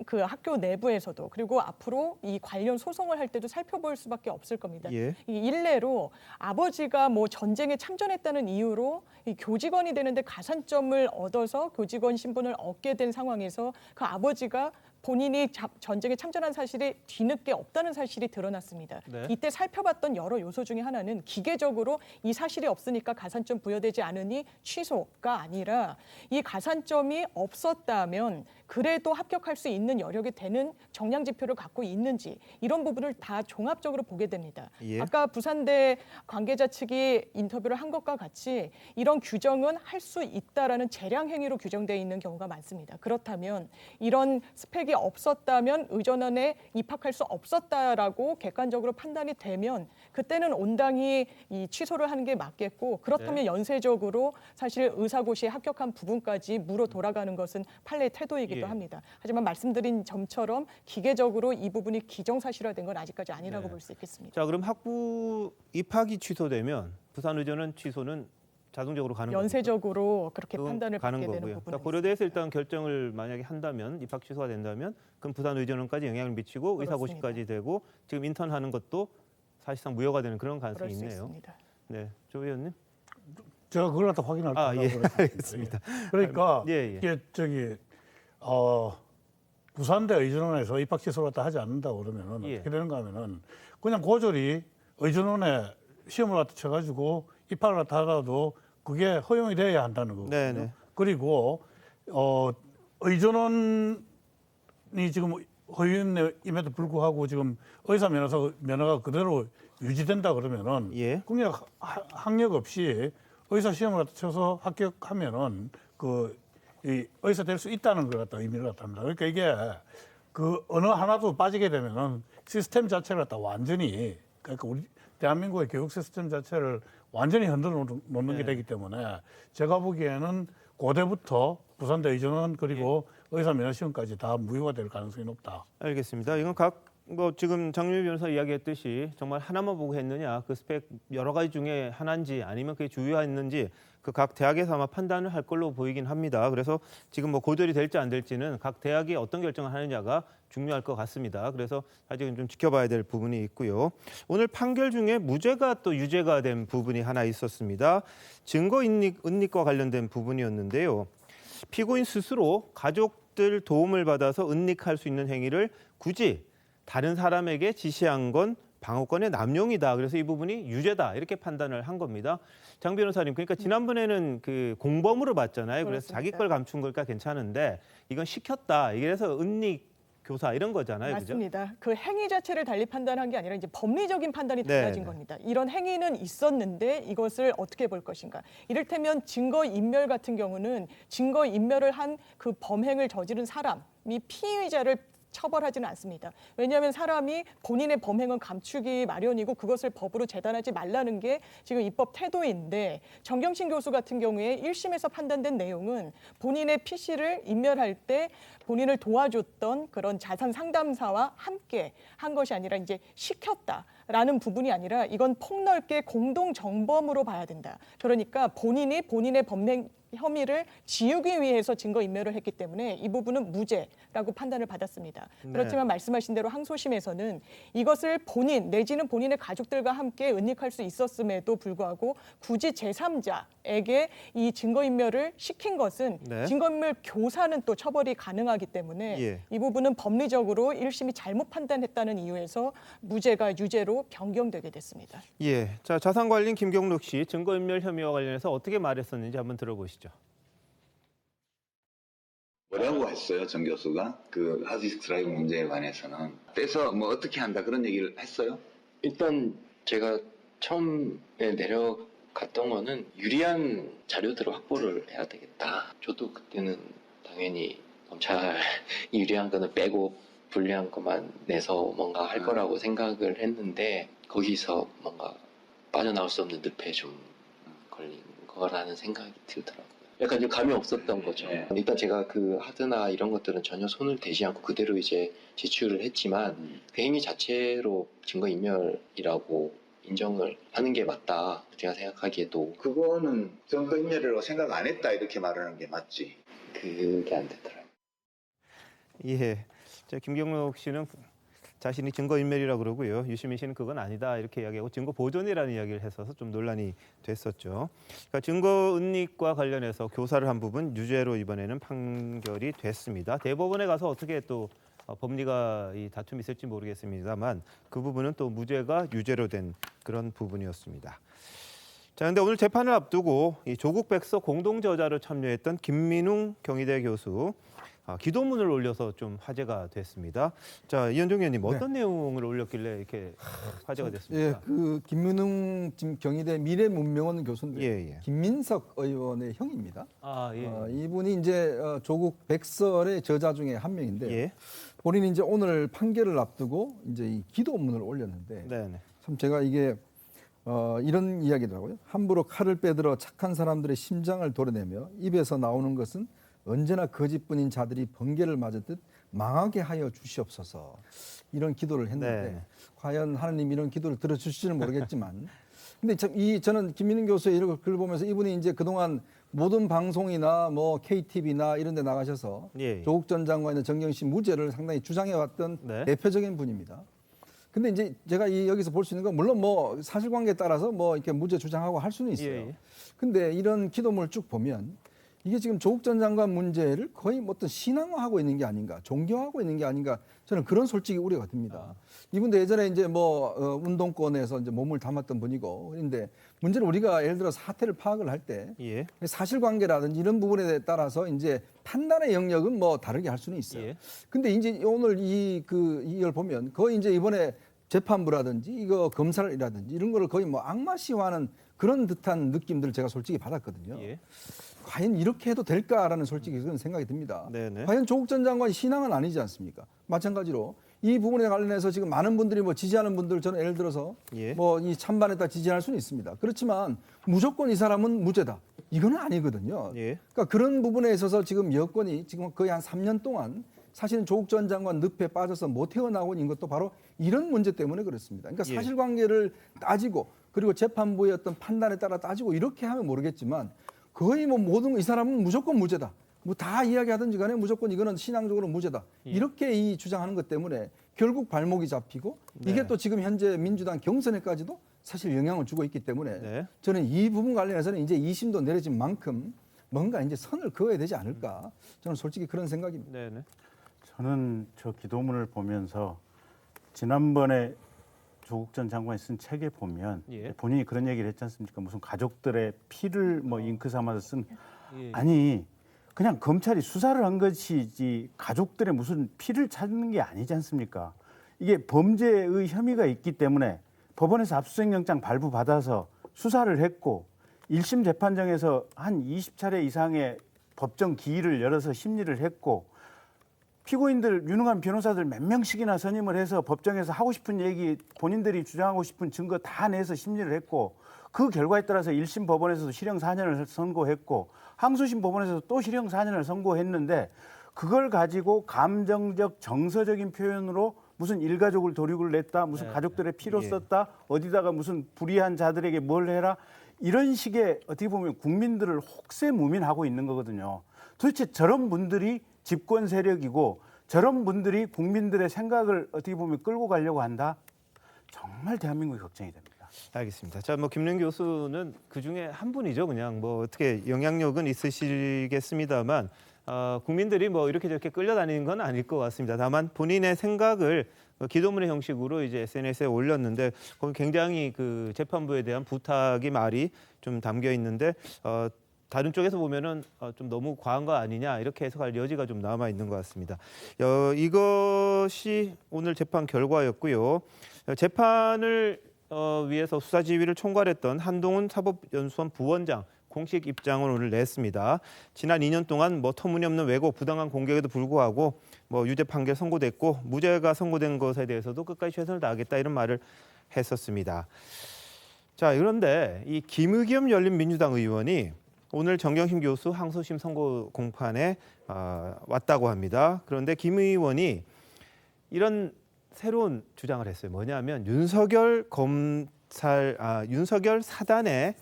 그 학교 내부에서도 그리고 앞으로 이 관련 소송을 할 때도 살펴볼 수밖에 없을 겁니다. 예. 이 일례로 아버지가 뭐 전쟁에 참전했다는 이유로 이 교직원이 되는데 가산점을 얻어서 교직원 신분을 얻게 된 상황에서 그 아버지가 본인이 전쟁에 참전한 사실이 뒤늦게 없다는 사실이 드러났습니다. 네. 이때 살펴봤던 여러 요소 중에 하나는 기계적으로 이 사실이 없으니까 가산점 부여되지 않으니 취소가 아니라 이 가산점이 없었다면 그래도 합격할 수 있는 여력이 되는 정량 지표를 갖고 있는지 이런 부분을 다 종합적으로 보게 됩니다. 예. 아까 부산대 관계자 측이 인터뷰를 한 것과 같이 이런 규정은 할 수 있다라는 재량 행위로 규정되어 있는 경우가 많습니다. 그렇다면 이런 스펙이 없었다면 의전원에 입학할 수 없었다라고 객관적으로 판단이 되면 그때는 온당히 이 취소를 하는 게 맞겠고 그렇다면 연쇄적으로 사실 의사고시에 합격한 부분까지 물어 돌아가는 것은 판례의 태도이기도 예. 합니다. 하지만 말씀드린 점처럼 기계적으로 이 부분이 기정사실화된 건 아직까지 아니라고 네. 볼 수 있겠습니다. 자, 그럼 학부 입학이 취소되면 부산의전원 취소는 자동적으로 가는 겁니까? 연쇄적으로 그렇게 그건 판단을 가는 받게 되는 거고요. 부분은 그러니까 고려대에서 일단 결정을 만약에 한다면 입학 취소가 된다면 그럼 부산의전원까지 영향을 미치고 의사고시까지 되고 지금 인턴하는 것도 사실상 무효가 되는 그런 가능성이 그럴 수 있네요. 있습니다. 네, 조 의원님. 제가 그걸 갖다 확인할 아, 거라고 예, 그랬습니다. 알겠습니다. 그러니까 예, 예. 이게 부산대 의전원에서 입학 취소를 갖다 하지 않는다고 그러면은 예. 어떻게 되는가 하면은 그냥 고졸이 의전원에 시험을 갖다 쳐가지고 입학을 갖다 하더라도 그게 허용이 돼야 한다는 거거든요. 네네. 그리고 의전원이 지금 허용임에도 불구하고 지금 의사 면허가 그대로 유지된다 그러면은 예. 그냥 학력 없이 의사 시험을 갖다 쳐서 합격하면은 이 의사 될 수 있다는 걸 갖다 의미를 갖다 합니다. 그러니까 이게 그 어느 하나도 빠지게 되면은 시스템 자체를 갖다 완전히 그러니까 우리 대한민국의 교육 시스템 자체를 완전히 흔들어 놓는 게 되기 때문에 제가 보기에는 고대부터 부산대 의전원 그리고 의사면허시험까지 다 무효가 될 가능성이 높다. 알겠습니다. 이건 지금 장윤희 변호사 이야기했듯이 정말 하나만 보고 했느냐, 그 스펙 여러 가지 중에 하나인지 아니면 그게 주요했는지 그 각 대학에서 아마 판단을 할 걸로 보이긴 합니다. 그래서 지금 뭐 고졸이 될지 안 될지는 각 대학이 어떤 결정을 하느냐가 중요할 것 같습니다. 그래서 아직은 좀 지켜봐야 될 부분이 있고요. 오늘 판결 중에 무죄가 또 유죄가 된 부분이 하나 있었습니다. 증거 은닉과 관련된 부분이었는데요. 피고인 스스로 가족들 도움을 받아서 은닉할 수 있는 행위를 굳이 다른 사람에게 지시한 건 방어권의 남용이다. 그래서 이 부분이 유죄다. 이렇게 판단을 한 겁니다. 장 변호사님, 그러니까 지난번에는 그 공범으로 봤잖아요. 그래서 자기 걸 감춘 거니까 괜찮은데 이건 시켰다. 이래서 은닉 교사 이런 거잖아요. 맞습니다. 그죠? 그 행위 자체를 달리 판단한 게 아니라 이제 법리적인 판단이 네, 달라진 겁니다. 이런 행위는 있었는데 이것을 어떻게 볼 것인가. 이를테면 증거인멸 같은 경우는 증거인멸을 한 그 범행을 저지른 사람이 피의자를 처벌하지는 않습니다. 왜냐하면 사람이 본인의 범행은 감추기 마련이고 그것을 법으로 재단하지 말라는 게 지금 입법 태도인데, 정경심 교수 같은 경우에 1심에서 판단된 내용은 본인의 PC를 인멸할 때 본인을 도와줬던 그런 자산 상담사와 함께 한 것이 아니라 이제 시켰다라는 부분이 아니라 이건 폭넓게 공동 정범으로 봐야 된다. 그러니까 본인이 본인의 범행 혐의를 지우기 위해서 증거인멸을 했기 때문에 이 부분은 무죄라고 판단을 받았습니다. 그렇지만 말씀하신 대로 항소심에서는 이것을 본인 내지는 본인의 가족들과 함께 은닉할 수 있었음에도 불구하고 굳이 제3자에게 이 증거인멸을 시킨 것은 증거인멸 교사는 또 처벌이 가능하기 때문에 이 부분은 법리적으로 1심이 잘못 판단했다는 이유에서 무죄가 유죄로 변경되게 됐습니다. 예, 자 자산관리인 김경록 씨 증거인멸 혐의와 관련해서 어떻게 말했었는지 한번 들어보시죠. 뭐라고 했어요, 정 교수가? 그 하드디스크 드라이브 문제에 관해서는 떼서 뭐 어떻게 한다 그런 얘기를 했어요? 일단 제가 처음에 내려갔던 거는 유리한 자료들을 확보를 해야 되겠다. 저도 그때는 당연히 검찰이 유리한 거는 빼고 불리한 것만 내서 뭔가 할 거라고 생각을 했는데 거기서 뭔가 빠져나올 수 없는 늪에 좀 걸린 거라는 생각이 들더라고요. 약간 좀 감이 없었던 거죠. 일단 제가 그 하드나 이런 것들은 전혀 손을 대지 않고 그대로 이제 제출을 했지만 그 행위 자체로 증거인멸이라고 인정을 하는 게 맞다. 제가 생각하기에도 그거는 증거인멸이라고 생각 안 했다 이렇게 말하는 게 맞지? 그게 안 되더라고요. 예, 자 김경록 씨는 자신이 증거인멸이라고 그러고요. 유시민 씨는 그건 아니다 이렇게 이야기하고 증거 보존이라는 이야기를 했어서 좀 논란이 됐었죠. 그러니까 증거 은닉과 관련해서 교사를 한 부분 유죄로 이번에는 판결이 됐습니다. 대법원에 가서 어떻게 또 법리가 이 다툼이 있을지 모르겠습니다만 그 부분은 또 무죄가 유죄로 된 그런 부분이었습니다. 자, 근데 오늘 재판을 앞두고 이 조국 백서 공동 저자로 참여했던 김민웅 경희대 교수 기도문을 올려서 좀 화제가 됐습니다. 자, 이현종 의원님 어떤 내용을 올렸길래 이렇게 화제가 됐습니까? 예, 그 김민웅 지금 경희대 미래문명원 교수인데 김민석 의원의 형입니다. 이분이 이제 조국 백설의 저자 중에 한 명인데 본인이 이제 오늘 판결을 앞두고 이제 이 기도문을 올렸는데 참 제가 이게 이런 이야기더라고요. 함부로 칼을 빼들어 착한 사람들의 심장을 도려내며 입에서 나오는 것은 언제나 거짓뿐인 자들이 번개를 맞았듯 망하게 하여 주시옵소서. 이런 기도를 했는데 과연 하나님 이런 기도를 들어주실지는 모르겠지만 근데 저는 김민웅 교수의 이런 글을 보면서 이분이 이제 그동안 모든 방송이나 뭐 KTV나 이런 데 나가셔서 조국 전 장관의 정경심 무죄를 상당히 주장해왔던 대표적인 분입니다. 근데 이제 제가 여기서 볼 수 있는 건 물론 뭐 사실관계에 따라서 뭐 이렇게 무죄 주장하고 할 수는 있어요. 근데 이런 기도문을 쭉 보면 이게 지금 조국 전 장관 문제를 거의 뭐 어떤 신앙화하고 있는 게 아닌가, 종교하고 있는 게 아닌가, 저는 그런 솔직히 우려가 듭니다. 이분도 예전에 이제 뭐 운동권에서 이제 몸을 담았던 분이고, 그런데 문제는 우리가 예를 들어 사태를 파악을 할 때 사실관계라든지 이런 부분에 따라서 이제 판단의 영역은 뭐 다르게 할 수는 있어요. 근데 이제 오늘 이걸 보면 거의 이제 이번에 재판부라든지 이거 검찰이라든지 이런 거를 거의 뭐 악마시화하는 그런 듯한 느낌들을 제가 솔직히 받았거든요. 과연 이렇게 해도 될까라는 솔직히 그런 생각이 듭니다. 과연 조국 전 장관이 신앙은 아니지 않습니까? 마찬가지로 이 부분에 관련해서 지금 많은 분들이 뭐 지지하는 분들 저는 예를 들어서 뭐 이 찬반에다 지지할 수는 있습니다. 그렇지만 무조건 이 사람은 무죄다. 이거는 아니거든요. 그러니까 그런 부분에 있어서 지금 여권이 지금 거의 한 3년 동안 사실은 조국 전 장관 늪에 빠져서 못 헤어나오고 있는 것도 바로 이런 문제 때문에 그렇습니다. 그러니까 사실관계를 따지고 그리고 재판부의 어떤 판단에 따라 따지고 이렇게 하면 모르겠지만 거의 뭐 모든 이 사람은 무조건 무죄다. 뭐 다 이야기하든지 간에 무조건 이거는 신앙적으로 무죄다. 이렇게 이 주장하는 것 때문에 결국 발목이 잡히고 이게 또 지금 현재 민주당 경선에까지도 사실 영향을 주고 있기 때문에 저는 이 부분 관련해서는 이제 2심도 내려진 만큼 뭔가 이제 선을 그어야 되지 않을까. 저는 솔직히 그런 생각입니다. 저는 저 기도문을 보면서 지난번에 조국 전 장관이 쓴 책에 보면 본인이 그런 얘기를 했지 않습니까? 무슨 가족들의 피를 뭐 잉크 삼아서 쓴 아니 그냥 검찰이 수사를 한 것이지 가족들의 무슨 피를 찾는 게 아니지 않습니까? 이게 범죄의 혐의가 있기 때문에 법원에서 압수수색영장 발부받아서 수사를 했고 1심 재판정에서 한 20차례 이상의 법정 기일을 열어서 심리를 했고 피고인들 유능한 변호사들 몇 명씩이나 선임을 해서 법정에서 하고 싶은 얘기 본인들이 주장하고 싶은 증거 다 내서 심리를 했고 그 결과에 따라서 1심 법원에서도 실형 4년을 선고했고 항소심 법원에서도 또 실형 4년을 선고했는데 그걸 가지고 감정적 정서적인 표현으로 무슨 일가족을 도륙을 냈다 무슨 가족들의 피로 썼다 어디다가 무슨 불의한 자들에게 뭘 해라 이런 식의 어떻게 보면 국민들을 혹세무민하고 있는 거거든요. 도대체 저런 분들이 집권 세력이고 저런 분들이 국민들의 생각을 어떻게 보면 끌고 가려고 한다. 정말 대한민국이 걱정이 됩니다. 알겠습니다. 자, 뭐 김윤 교수는 그 중에 한 분이죠. 그냥 뭐 어떻게 영향력은 있으시겠습니다만 국민들이 뭐 이렇게 저렇게 끌려다니는 건 아닐 것 같습니다. 다만 본인의 생각을 기도문의 형식으로 이제 SNS에 올렸는데 거기 굉장히 그 재판부에 대한 부탁이 말이 좀 담겨 있는데 다른 쪽에서 보면은 좀 너무 과한 거 아니냐 이렇게 해석할 여지가 좀 남아 있는 것 같습니다. 이것이 오늘 재판 결과였고요. 재판을 위해서 수사지휘를 총괄했던 한동훈 사법연수원 부원장 공식 입장을 오늘 냈습니다. 지난 2년 동안 뭐 터무니없는 왜곡, 부당한 공격에도 불구하고 뭐 유죄 판결 선고됐고 무죄가 선고된 것에 대해서도 끝까지 최선을 다하겠다 이런 말을 했었습니다. 자, 그런데 이 김의겸 열린민주당 의원이 오늘 정경심 교수 항소심 선고 공판에 왔다고 합니다. 그런데 김 의원이 이런 새로운 주장을 했어요. 뭐냐면 윤석열 사단의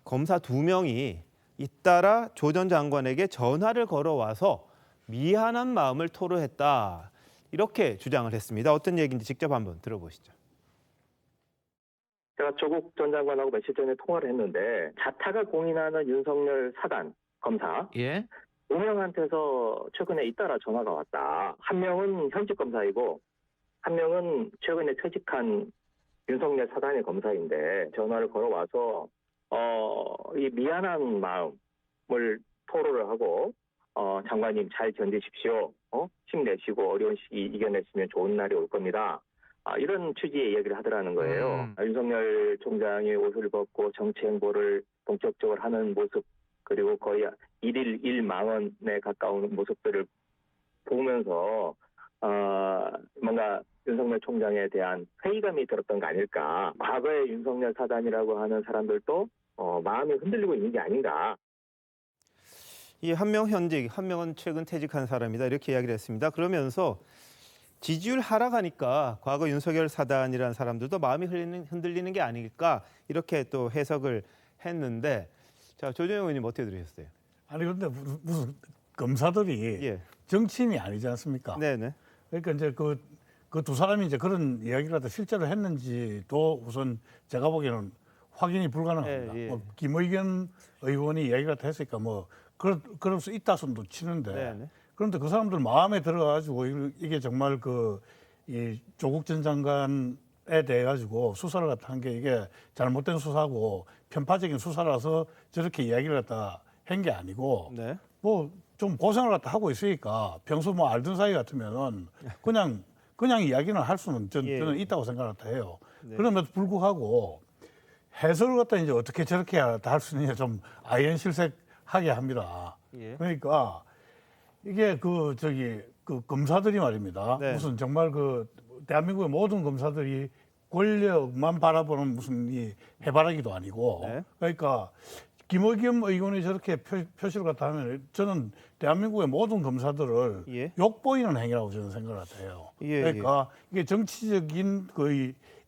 검사 2명이 잇따라 조 전 장관에게 전화를 걸어와서 미안한 마음을 토로했다. 이렇게 주장을 했습니다. 어떤 얘기인지 직접 한번 들어보시죠. 제가 조국 전 장관하고 며칠 전에 통화를 했는데 자타가 공인하는 윤석열 사단 검사 5명한테서 최근에 잇따라 전화가 왔다. 한 명은 현직 검사이고 한 명은 최근에 퇴직한 윤석열 사단의 검사인데 전화를 걸어와서 이 미안한 마음을 토로를 하고 장관님 잘 견디십시오. 힘내시고 어려운 시기 이겨냈으면 좋은 날이 올 겁니다. 이런 취지의 이야기를 하더라는 거예요. 윤석열 총장이 옷을 벗고 정치 행보를 본격적으로 하는 모습 그리고 거의 일일 일망언에 가까운 모습들을 보면서 뭔가 윤석열 총장에 대한 회의감이 들었던 거 아닐까. 과거의 윤석열 사단이라고 하는 사람들도 마음이 흔들리고 있는 게 아닌가. 이 한 명 현직, 한 명은 최근 퇴직한 사람이다 이렇게 이야기를 했습니다. 그러면서 지지율 하락하니까 과거 윤석열 사단이라는 사람들도 마음이 흔들리는 게 아닐까 이렇게 또 해석을 했는데 자 조정영 의원님 어떻게 들으셨어요? 아니 그런데 무슨 검사들이 정치인이 아니지 않습니까? 네네. 그러니까 이제 그 두 사람이 이제 그런 이야기라도 실제로 했는지도 우선 제가 보기에는 확인이 불가능합니다. 뭐 김의겸 의원이 이야기라도 했으니까 뭐 그럴 수 있다 손도 치는데 그런데 그 사람들 마음에 들어가지고 이게 정말 이 조국 전 장관에 대해 가지고 수사를 갖다 한 게 이게 잘못된 수사고 편파적인 수사라서 저렇게 이야기를 갖다 한 게 아니고 뭐 좀 고생을 갖다 하고 있으니까 평소 뭐 알던 사이 같으면은 그냥 이야기는 할 수는 저는 있다고 생각을 해요. 그럼에도 불구하고 해석을 갖다 이제 어떻게 저렇게 할 수 있느냐 좀 아연실색하게 합니다. 그러니까 이게 그 검사들이 말입니다. 네. 무슨 정말 그 대한민국의 모든 검사들이 권력만 바라보는 무슨 이 해바라기도 아니고 네. 그러니까 김의겸 의원이 저렇게 표시를 갖다 하면 저는 대한민국의 모든 검사들을 예. 욕보이는 행위라고 저는 생각을 해요. 예, 그러니까 이게 정치적인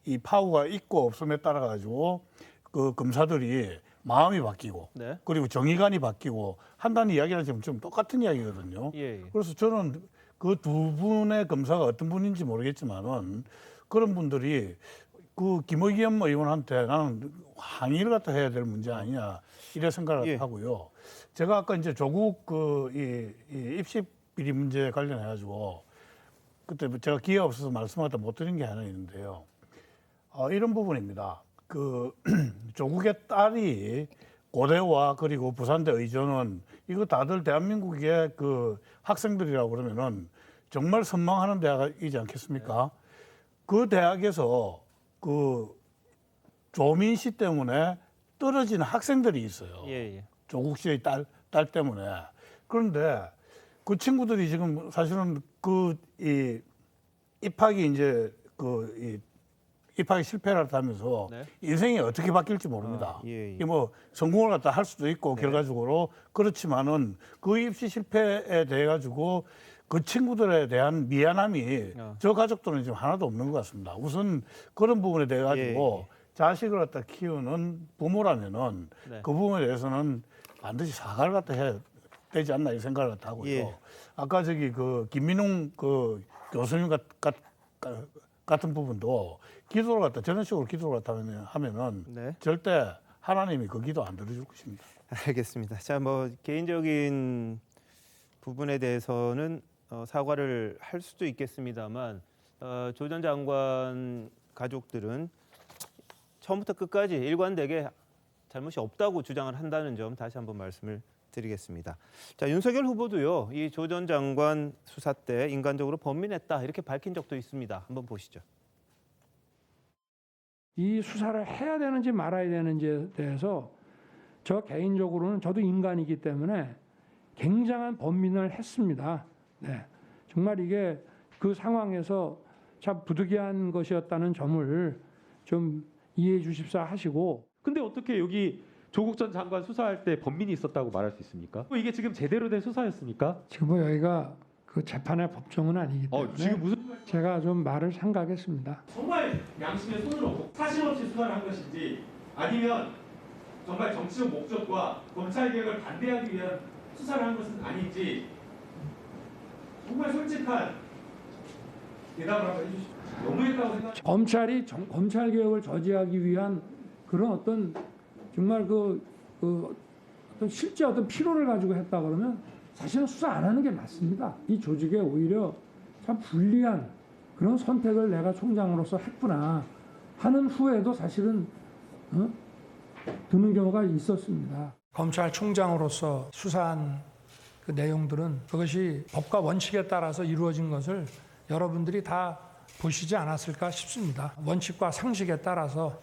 이 파워가 있고 없음에 따라 가지고 그 검사들이 마음이 바뀌고 네. 그리고 정의관이 바뀌고 한다는 이야기는 지금 좀 똑같은 이야기거든요. 예, 예. 그래서 저는 그 두 분의 검사가 어떤 분인지 모르겠지만은 그런 분들이 그 김의겸 의원한테 나는 항의를 갖다 해야 될 문제 아니냐 이래 생각을 예. 하고요. 제가 아까 이제 조국 이 입시 비리 문제 관련해 가지고 그때 제가 기회가 없어서 말씀하다 못 드린 게 하나 있는데요. 이런 부분입니다. 그 조국의 딸이 고대와 그리고 부산대 의전은 이거 다들 대한민국의 그 학생들이라고 그러면은 정말 선망하는 대학이지 않겠습니까? 그 대학에서 그 조민 씨 때문에 떨어진 학생들이 있어요. 예, 예. 조국 씨의 딸 때문에. 그런데 그 친구들이 지금 사실은 이 입학이 이제 입학이 실패를 하면서 네. 인생이 어떻게 바뀔지 모릅니다. 예, 예. 이게 뭐 성공을 갖다 할 수도 있고 네. 결과적으로 그렇지만은 그 입시 실패에 대해 가지고 그 친구들에 대한 미안함이 저 가족들은 지금 하나도 없는 것 같습니다. 우선 그런 부분에 대해 가지고 자식을 갖다 키우는 부모라면은 네. 그 부분에 대해서는 반드시 사과를 갖다 해야 되지 않나 이 생각을 갖다 하고요. 예. 아까 저기 그 김민웅 그 교수님 같은 부분도 기도를 갖다 저런 식으로 기도를 갖다 하면은 네. 절대 하나님이 그 기도 안 들어줄 것입니다. 알겠습니다. 자, 뭐 개인적인 부분에 대해서는 사과를 할 수도 있겠습니다만 조 전 장관 가족들은 처음부터 끝까지 일관되게 잘못이 없다고 주장을 한다는 점 다시 한번 말씀을 드리겠습니다. 자, 윤석열 후보도요. 이 조 전 장관 수사 때 인간적으로 범민했다 이렇게 밝힌 적도 있습니다. 한번 보시죠. 이 수사를 해야 되는지 말아야 되는지에 대해서 저 개인적으로는 저도 인간이기 때문에 굉장한 범민을 했습니다. 네. 정말 이게 그 상황에서 참 부득이한 것이었다는 점을 좀 이해해 주십사 하시고. 근데 어떻게 여기 조국 전 장관 수사할 때 범민이 있었다고 말할 수 있습니까? 이게 지금 제대로 된 수사였습니까? 지금 뭐 여기가 그 재판의 법정은 아니기 때문에 지금 무슨 제가 좀 말을 삼가겠습니다. 정말 양심에 손을 얹고 사실 없이 수사를 한 것인지 아니면 정말 정치적 목적과 검찰 개혁을 반대하기 위한 수사를 한 것은 아닌지 정말 솔직한 대답을 한번 해주십시오. 너무했다고 생각합니다. 검찰이 검찰 개혁을 저지하기 위한 그런 어떤 정말 어떤 실제 어떤 필요를 가지고 했다 그러면 사실은 수사 안 하는 게 맞습니다. 이 조직에 오히려 참 불리한 그런 선택을 내가 총장으로서 했구나 하는 후에도 사실은 드는 경우가 있었습니다. 검찰총장으로서 수사한 그 내용들은 그것이 법과 원칙에 따라서 이루어진 것을 여러분들이 다 보시지 않았을까 싶습니다. 원칙과 상식에 따라서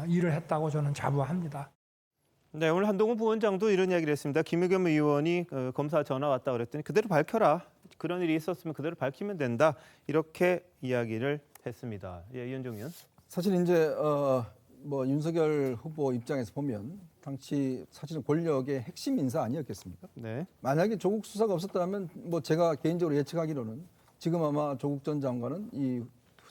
일을 했다고 저는 자부합니다. 네, 오늘 한동훈 부원장도 이런 이야기를 했습니다. 김의겸 의원이 검사 전화 왔다 그랬더니 그대로 밝혀라. 그런 일이 있었으면 그대로 밝히면 된다. 이렇게 이야기를 했습니다. 예, 이현정 의원. 사실 이제 뭐 윤석열 후보 입장에서 보면 당시 사실은 권력의 핵심 인사 아니었겠습니까? 네. 만약에 조국 수사가 없었다면 뭐 제가 개인적으로 예측하기로는 지금 아마 조국 전 장관은 이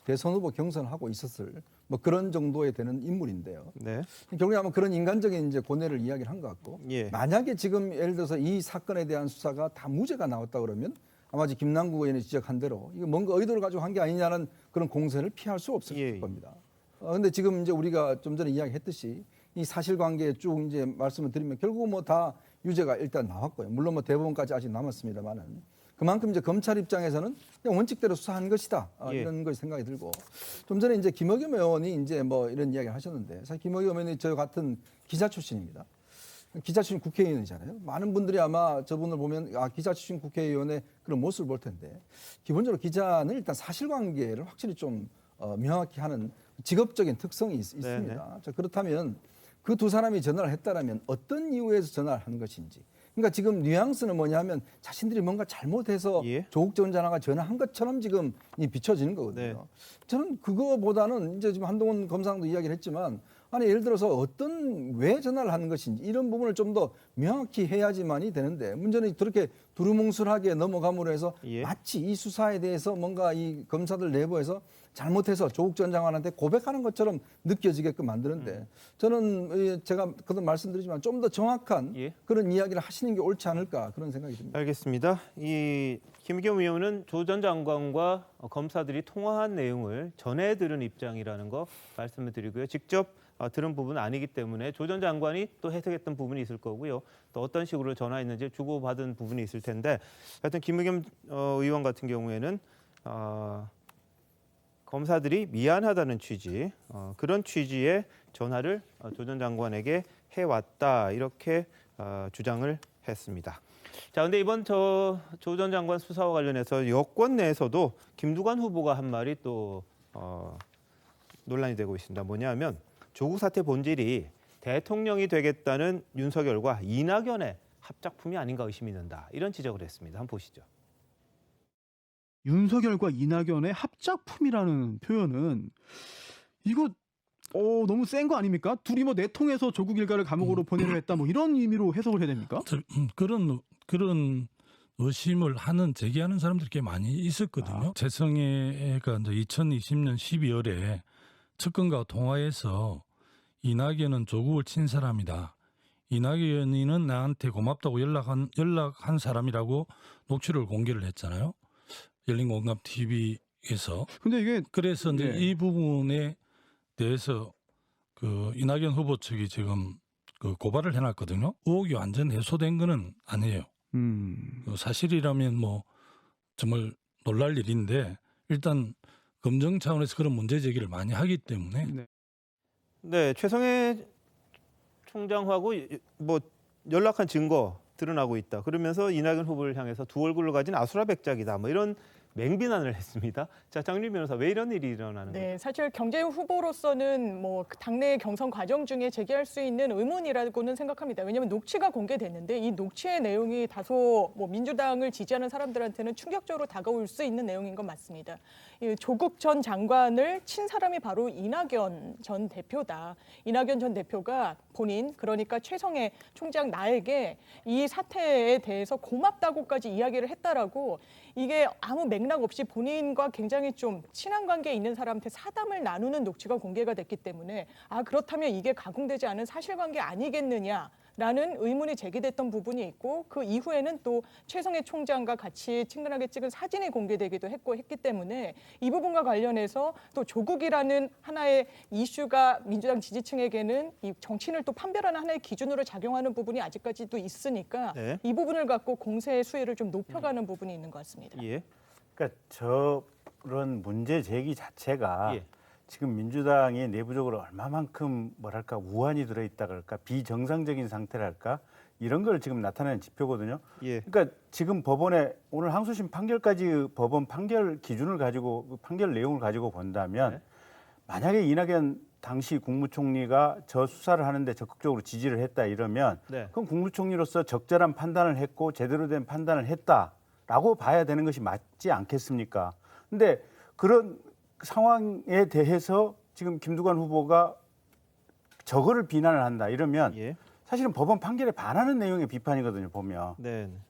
대선 후보 경선을 하고 있었을 뭐 그런 정도에 되는 인물인데요. 네. 결국에 아마 그런 인간적인 이제 고뇌를 이야기를 한 것 같고 예. 만약에 지금 예를 들어서 이 사건에 대한 수사가 다 무죄가 나왔다 그러면 아마 지금 김남국 의원이 지적한 대로 이거 뭔가 의도를 가지고 한 게 아니냐는 그런 공세를 피할 수 없을 겁니다. 그런데 지금 이제 우리가 좀 전에 이야기했듯이 이 사실관계에 쭉 이제 말씀을 드리면 결국 뭐 다 유죄가 일단 나왔고요. 물론 뭐 대법원까지 아직 남았습니다만은. 그만큼 이제 검찰 입장에서는 그냥 원칙대로 수사한 것이다 이런 것이 생각이 들고 좀 전에 이제 김의겸 의원이 이제 뭐 이런 이야기를 하셨는데 사실 김의겸 의원이 저 같은 기자 출신입니다. 기자 출신 국회의원이잖아요. 많은 분들이 아마 저분을 보면 기자 출신 국회의원의 그런 모습을 볼 텐데 기본적으로 기자는 일단 사실관계를 확실히 좀 명확히 하는 직업적인 특성이 있습니다. 자, 그렇다면 그 두 사람이 전화를 했다라면 어떤 이유에서 전화를 한 것인지 그러니까 지금 뉘앙스는 뭐냐면 자신들이 뭔가 잘못해서 조국 전 장관과 전화한 것처럼 지금 비춰지는 거거든요. 저는 그거보다는 이제 지금 한동훈 검사장도 이야기를 했지만 아니 예를 들어서 왜 전화를 하는 것인지 이런 부분을 좀 더 명확히 해야지만이 되는데 문제는 그렇게 두루뭉술하게 넘어감으로 해서 마치 이 수사에 대해서 뭔가 이 검사들 내부에서 잘못해서 조국 전 장관한테 고백하는 것처럼 느껴지게끔 만드는데 저는 제가 그동안 말씀드리지만 좀 더 정확한 그런 이야기를 하시는 게 옳지 않을까 그런 생각이 듭니다. 알겠습니다. 이 김의겸 의원은 조 전 장관과 검사들이 통화한 내용을 전해 들은 입장이라는 거 말씀을 드리고요. 직접 들은 부분은 아니기 때문에 조 전 장관이 또 해석했던 부분이 있을 거고요. 또 어떤 식으로 전화했는지 주고받은 부분이 있을 텐데 하여튼 김의겸 의원 같은 경우에는 검사들이 미안하다는 취지, 그런 취지의 전화를 조 전 장관에게 해왔다 이렇게 주장을 했습니다. 자, 근데 이번 조 전 장관 수사와 관련해서 여권 내에서도 김두관 후보가 한 말이 또 논란이 되고 있습니다. 뭐냐면 조국 사태 본질이 대통령이 되겠다는 윤석열과 이낙연의 합작품이 아닌가 의심이 든다. 이런 지적을 했습니다. 한번 보시죠. 윤석열과 이낙연의 합작품이라는 표현은 이거 너무 센 거 아닙니까? 둘이 뭐 내통해서 조국 일가를 감옥으로 보내려 했다 뭐 이런 의미로 해석을 해야 됩니까? 그런 의심을 제기하는 사람들이 꽤 많이 있었거든요. 최성해가 이제 2020년 12월에 측근과 통화해서 이낙연은 조국을 친 사람이다. 이낙연이는 나한테 고맙다고 연락한 사람이라고 녹취를 공개를 했잖아요. 열린공감 TV에서. 근데 이게 그래서 이제 이 부분에 대해서 그 이낙연 후보 측이 지금 그 고발을 해놨거든요. 의혹이 완전 해소된 거는 아니에요. 사실이라면 뭐 정말 놀랄 일인데 일단 검증 차원에서 그런 문제 제기를 많이 하기 때문에. 네, 최성해 총장하고 뭐 연락한 증거 드러나고 있다. 그러면서 이낙연 후보를 향해서 두 얼굴을 가진 아수라백작이다. 뭐 이런 맹비난을 했습니다. 자, 장윤 변호사, 왜 이런 일이 일어나는 거예요? 네, 사실 경쟁 후보로서는 뭐 당내 경선 과정 중에 제기할 수 있는 의문이라고는 생각합니다. 왜냐하면 녹취가 공개됐는데 이 녹취의 내용이 다소 뭐 민주당을 지지하는 사람들한테는 충격적으로 다가올 수 있는 내용인 건 맞습니다. 이 조국 전 장관을 친 사람이 바로 이낙연 전 대표다. 이낙연 전 대표가 본인, 그러니까 최성해 총장 나에게 이 사태에 대해서 고맙다고까지 이야기를 했다라고, 이게 아무 맥락 없이 본인과 굉장히 좀 친한 관계에 있는 사람한테 사담을 나누는 녹취가 공개가 됐기 때문에 그렇다면 이게 가공되지 않은 사실관계 아니겠느냐라는 의문이 제기됐던 부분이 있고, 그 이후에는 또 최성해 총장과 같이 친근하게 찍은 사진이 공개되기도 했기 때문에 이 부분과 관련해서 또 조국이라는 하나의 이슈가 민주당 지지층에게는 이 정치인을 또 판별하는 하나의 기준으로 작용하는 부분이 아직까지도 있으니까 이 부분을 갖고 공세의 수위를 좀 높여가는 부분이 있는 것 같습니다. 그러니까 저런 문제 제기 자체가 지금 민주당이 내부적으로 얼마만큼 뭐랄까 우환이 들어있다 그럴까, 비정상적인 상태랄까, 이런 걸 지금 나타내는 지표거든요. 그러니까 지금 법원에 오늘 항소심 판결까지 법원 판결 기준을 가지고, 판결 내용을 가지고 본다면 만약에 이낙연 당시 국무총리가 저 수사를 하는데 적극적으로 지지를 했다 이러면 그럼 국무총리로서 적절한 판단을 했고 제대로 된 판단을 했다라고 봐야 되는 것이 맞지 않겠습니까? 근데 그런 상황에 대해서 지금 김두관 후보가 저거를 비난을 한다 이러면 사실은 법원 판결에 반하는 내용의 비판이거든요, 보면.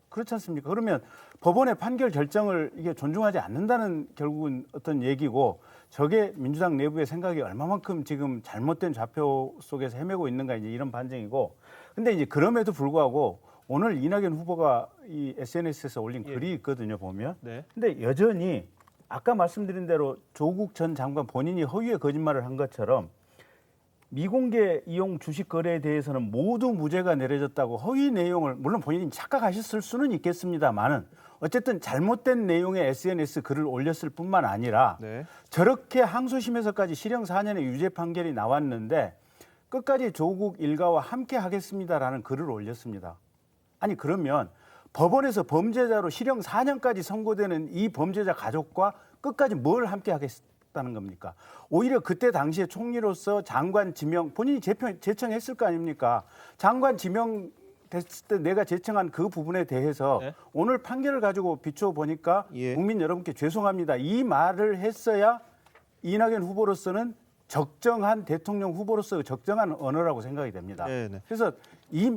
그렇지 않습니까? 그러면 법원의 판결 결정을 이게 존중하지 않는다는 결국은 어떤 얘기고, 저게 민주당 내부의 생각이 얼마만큼 지금 잘못된 좌표 속에서 헤매고 있는가, 이제 이런 반증이고. 근데 이제 그럼에도 불구하고 오늘 이낙연 후보가 이 SNS에서 올린 글이 있거든요, 보면. 근데 여전히 아까 말씀드린 대로 조국 전 장관 본인이 허위의 거짓말을 한 것처럼 미공개 이용 주식 거래에 대해서는 모두 무죄가 내려졌다고 허위 내용을, 물론 본인이 착각하셨을 수는 있겠습니다만은 어쨌든 잘못된 내용의 SNS 글을 올렸을 뿐만 아니라 저렇게 항소심에서까지 실형 4년의 유죄 판결이 나왔는데 끝까지 조국 일가와 함께 하겠습니다라는 글을 올렸습니다. 아니 그러면 법원에서 범죄자로 실형 4년까지 선고되는 이 범죄자 가족과 끝까지 뭘 함께 하겠다는 겁니까? 오히려 그때 당시에 총리로서 장관 지명, 본인이 제청했을 거 아닙니까? 장관 지명 됐을 때 내가 제청한 그 부분에 대해서 오늘 판결을 가지고 비추어 보니까 국민 여러분께 죄송합니다. 이 말을 했어야 이낙연 후보로서는 적정한 대통령 후보로서 적정한 언어라고 생각이 됩니다. 그래서 이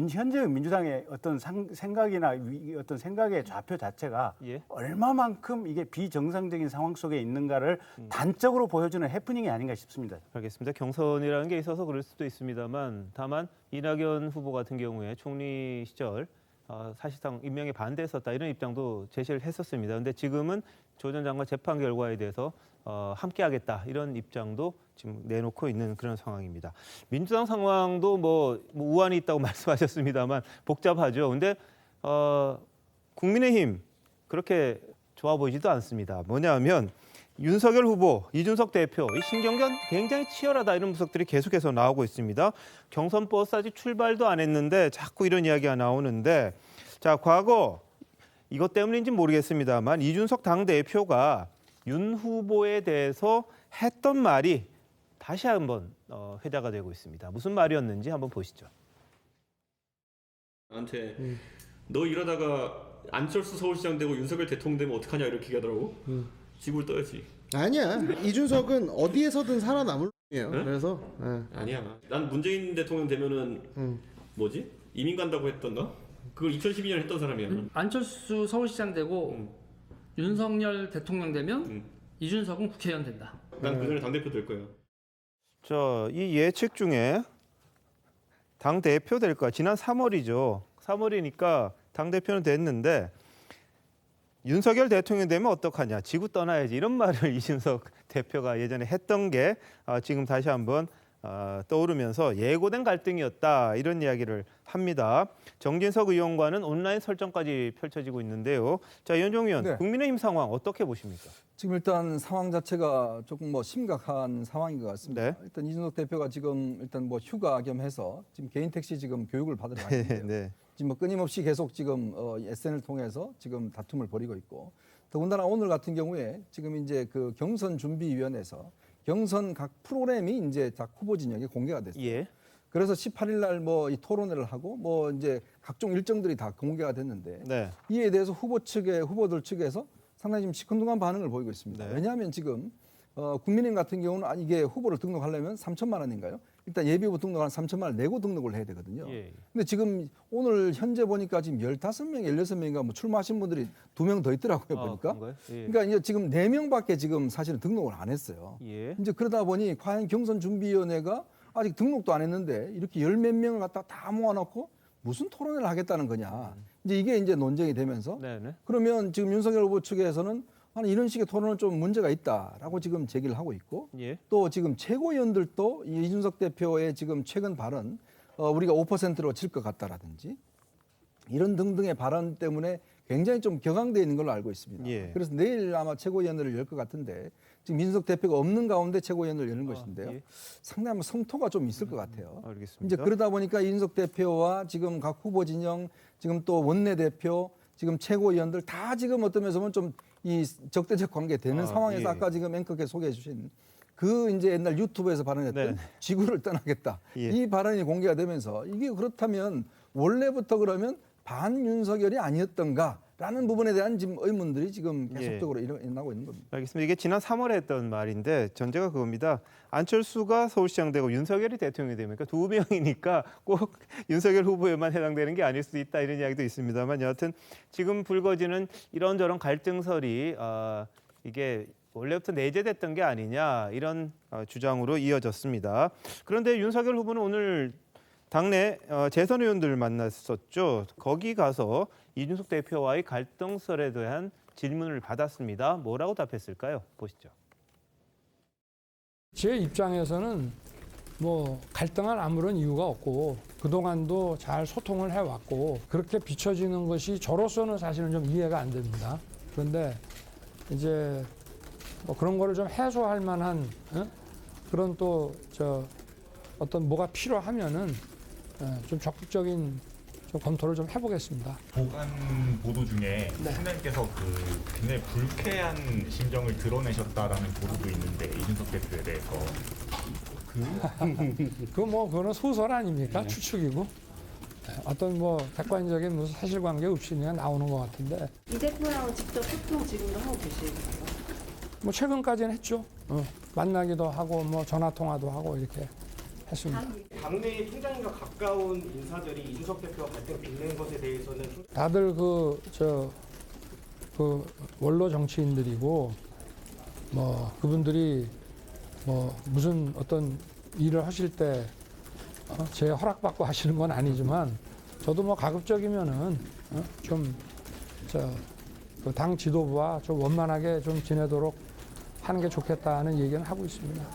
현재의 민주당의 어떤 생각이나 어떤 생각의 좌표 자체가 얼마만큼 이게 비정상적인 상황 속에 있는가를 단적으로 보여주는 해프닝이 아닌가 싶습니다. 알겠습니다. 경선이라는 게 있어서 그럴 수도 있습니다만 다만 이낙연 후보 같은 경우에 총리 시절 사실상 임명에 반대했었다 이런 입장도 제시를 했었습니다. 그런데 지금은 조 전 장관 재판 결과에 대해서 함께하겠다 이런 입장도 지금 내놓고 있는 그런 상황입니다. 민주당 상황도 뭐 우환이 있다고 말씀하셨습니다만 복잡하죠. 그런데 국민의힘 그렇게 좋아 보이지도 않습니다. 뭐냐면 윤석열 후보, 이준석 대표, 이 신경전 굉장히 치열하다 이런 분석들이 계속해서 나오고 있습니다. 경선 버스 아직 출발도 안 했는데 자꾸 이런 이야기가 나오는데 자 과거 이것 때문인지 모르겠습니다만 이준석 당대표가 윤 후보에 대해서 했던 말이 다시 한번 회자가 되고 있습니다. 무슨 말이었는지 한번 보시죠. 나한테 너 이러다가 안철수 서울시장 되고 윤석열 대통령 되면 어떡하냐 이렇게 얘기하더라고. 지구를 떠야지. 아니야. 이준석은 어디에서든 살아남을 이에요. 그래서 아니야. 난 문재인 대통령 되면은 뭐지? 이민 간다고 했던가? 그걸 2012년에 했던 사람이야. 안철수 서울시장 되고 윤석열 대통령 되면 이준석은 국회의원 된다. 난 그 전에 당대표 될 거야. 이 예측 중에 당대표 될 거야. 지난 3월이죠. 3월이니까 당대표는 됐는데 윤석열 대통령 되면 어떡하냐. 지구 떠나야지. 이런 말을 이준석 대표가 예전에 했던 게 지금 다시 한번 떠오르면서 예고된 갈등이었다. 이런 이야기를 합니다. 정진석 의원과는 온라인 설전까지 펼쳐지고 있는데요. 자, 이현종 의원, 국민의힘 상황 어떻게 보십니까? 지금 일단 상황 자체가 조금 심각한 상황인 것 같습니다. 일단 이준석 대표가 지금 일단 휴가 겸해서 지금 개인 택시 지금 교육을 받으러 갔는데요. 지금 끊임없이 계속 지금 SN을 통해서 지금 다툼을 벌이고 있고 더군다나 오늘 같은 경우에 지금 이제 그 경선 준비위원회에서 경선 각 프로그램이 이제 각 후보 진영에 공개가 됐어요. 그래서 18일 날 이 토론회를 하고 이제 각종 일정들이 다 공개가 됐는데 이에 대해서 후보들 측에서 상당히 좀 시큰둥한 반응을 보이고 있습니다. 왜냐하면 지금 국민의힘 같은 경우는 이게 후보를 등록하려면 3천만 원인가요? 일단 예비후보 등록하는 3천만 원 내고 등록을 해야 되거든요. 근데 지금 오늘 현재 보니까 지금 15명, 16명인가 출마하신 분들이 2명 더 있더라고요, 보니까. 그러니까 이제 지금 4명밖에 지금 사실은 등록을 안 했어요. 이제 그러다 보니 과연 경선준비위원회가 아직 등록도 안 했는데 이렇게 10몇 명을 갖다 다 모아놓고 무슨 토론회를 하겠다는 거냐. 이제 이게 이제 논쟁이 되면서 그러면 지금 윤석열 후보 측에서는 이런 식의 토론은 좀 문제가 있다라고 지금 제기를 하고 있고 또 지금 최고위원들도 이준석 대표의 지금 최근 발언 우리가 5%로 질 것 같다라든지 이런 등등의 발언 때문에 굉장히 좀 격앙되어 있는 걸로 알고 있습니다. 그래서 내일 아마 최고위원회를 열 것 같은데 지금 이준석 대표가 없는 가운데 최고위원회를 여는 것인데요. 상당히 성토가 좀 있을 것 같아요. 이제 그러다 보니까 이준석 대표와 지금 각 후보 진영 지금 또 원내대표 지금 최고위원들 다 지금 어떤 면에서 보면 좀 이 적대적 관계 되는 상황에서 아까 지금 앵커께 소개해 주신 그 이제 옛날 유튜브에서 발언했던 지구를 떠나겠다. 이 발언이 공개가 되면서 이게 그렇다면 원래부터 그러면 반윤석열이 아니었던가라는 부분에 대한 지금 의문들이 지금 계속적으로 일어나고 있는 겁니다. 알겠습니다. 이게 지난 3월에 했던 말인데 전제가 그겁니다. 안철수가 서울시장 되고 윤석열이 대통령이 되니까 2명이니까 꼭 윤석열 후보에만 해당되는 게 아닐 수도 있다 이런 이야기도 있습니다만 여하튼 지금 불거지는 이런저런 갈등설이 이게 원래부터 내재됐던 게 아니냐 이런 주장으로 이어졌습니다. 그런데 윤석열 후보는 오늘 당내 재선 의원들을 만났었죠. 거기 가서 이준석 대표와의 갈등설에 대한 질문을 받았습니다. 뭐라고 답했을까요? 보시죠. 제 입장에서는 갈등할 아무런 이유가 없고 그동안도 잘 소통을 해왔고 그렇게 비춰지는 것이 저로서는 사실은 좀 이해가 안 됩니다. 그런데 이제 그런 거를 좀 해소할 만한 그런 또 어떤 뭐가 필요하면은 좀 적극적인 좀 검토를 좀 해보겠습니다. 보관 보도 중에 선생님께서 굉장히 불쾌한 심정을 드러내셨다라는 보도도 있는데 이준석 대표에 대해서 그거는 소설 아닙니까? 추측이고. 어떤 뭐 객관적인 무슨 사실관계 없이 그냥 나오는 것 같은데. 이 대표랑 직접 소통 지금도 하고 계시나요? 뭐 최근까지는 했죠. 만나기도 하고 뭐 전화 통화도 하고 이렇게 했습니다. 당내 총장님과 가까운 인사들이 이준석 대표와 갈등 빚는 것에 대해서는 다들 그 원로 정치인들이고 뭐 그분들이 뭐 무슨 어떤 일을 하실 때 제 허락받고 하시는 건 아니지만 저도 뭐 가급적이면은 좀 당 지도부와 좀 원만하게 좀 지내도록 하는 게 좋겠다는 얘기는 하고 있습니다.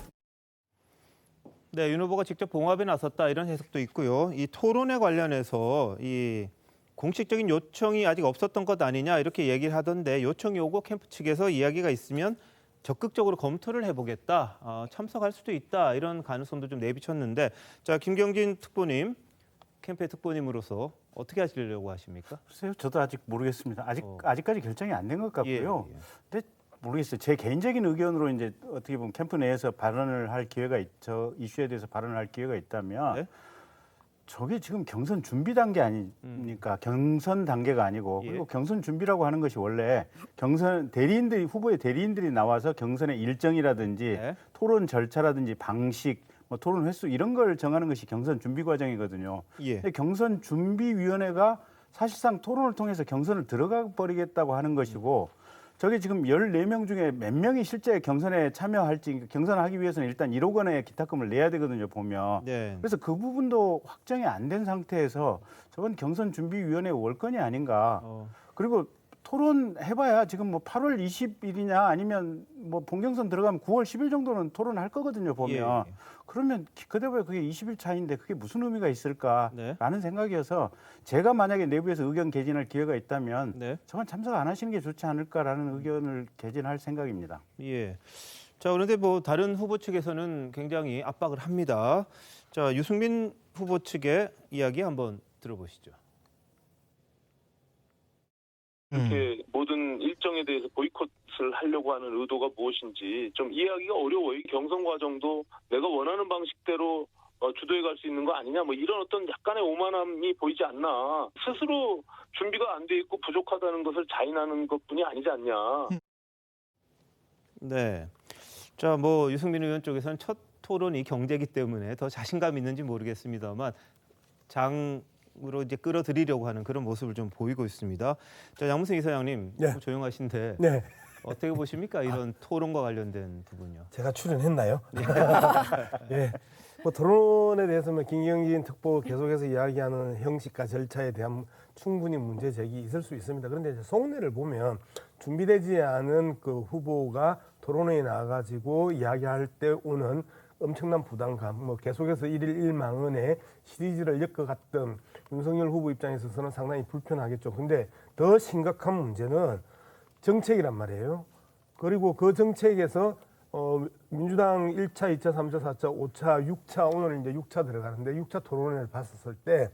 네, 윤 후보가 직접 봉합에 나섰다 이런 해석도 있고요. 이 토론에 관련해서 이 공식적인 요청이 아직 없었던 것 아니냐 이렇게 얘기를 하던데 요청이 오고 캠프 측에서 이야기가 있으면 적극적으로 검토를 해보겠다, 참석할 수도 있다 이런 가능성도 좀 내비쳤는데 자 김경진 특보님 캠프의 특보님으로서 어떻게 하시려고 하십니까? 글쎄요, 저도 아직 모르겠습니다. 아직까지 결정이 안 된 것 같고요. 예. 근데 모르겠어요. 제 개인적인 의견으로 이제 어떻게 보면 캠프 내에서 발언을 할 기회가 저 이슈에 대해서 발언을 할 기회가 있다면 네? 저게 지금 경선 준비 단계 아닙니까? 경선 단계가 아니고 그리고 경선 준비라고 하는 것이 원래 경선 대리인들이 후보의 대리인들이 나와서 경선의 일정이라든지 토론 절차라든지 방식 뭐 토론 횟수 이런 걸 정하는 것이 경선 준비 과정이거든요. 근데 경선 준비위원회가 사실상 토론을 통해서 경선을 들어가 버리겠다고 하는 것이고 저게 지금 14명 중에 몇 명이 실제 경선에 참여할지 경선하기 위해서는 일단 1억 원의 기타금을 내야 되거든요, 보면. 그래서 그 부분도 확정이 안 된 상태에서 저건 경선 준비위원회 월권이 아닌가. 그리고 토론해봐야 지금 뭐 8월 20일이냐 아니면 뭐 본경선 들어가면 9월 10일 정도는 토론할 거거든요, 보면. 그러면 그대로 그게 20일 차이인데 그게 무슨 의미가 있을까라는 생각이어서 제가 만약에 내부에서 의견 개진할 기회가 있다면 저건 참석 안 하시는 게 좋지 않을까라는 의견을 개진할 생각입니다. 예. 자, 그런데 뭐 다른 후보 측에서는 굉장히 압박을 합니다. 자, 유승민 후보 측의 이야기 한번 들어보시죠. 이렇게 모든 일정에 대해서 보이콧을 하려고 하는 의도가 무엇인지 좀 이해하기가 어려워요. 경선 과정도 내가 원하는 방식대로 주도해 갈 수 있는 거 아니냐 뭐 이런 어떤 약간의 오만함이 보이지 않나. 스스로 준비가 안 돼 있고 부족하다는 것을 자인하는 것뿐이 아니지 않냐. 네. 자, 뭐 유승민 의원 쪽에서는 첫 토론이 경제이기 때문에 더 자신감 있는지 모르겠습니다만 장으로 이제 끌어들이려고 하는 그런 모습을 좀 보이고 있습니다. 자, 양문승 이사장님 조용하신데 어떻게 보십니까? 이런 토론과 관련된 부분요. 제가 출연했나요? 예. 뭐 토론에 대해서는 김경진 특보 계속해서 이야기하는 형식과 절차에 대한 충분히 문제 제기 있을 수 있습니다. 그런데 이제 속내를 보면 준비되지 않은 그 후보가 토론회에 나가지고 이야기할 때 오는 엄청난 부담감, 뭐 계속해서 1일 1망언의 시리즈를 엮어갔던 윤석열 후보 입장에 있어서는 상당히 불편하겠죠. 근데 더 심각한 문제는 정책이란 말이에요. 그리고 그 정책에서 민주당 1차, 2차, 3차, 4차, 5차, 6차, 오늘 이제 6차 들어가는데 6차 토론회를 봤었을 때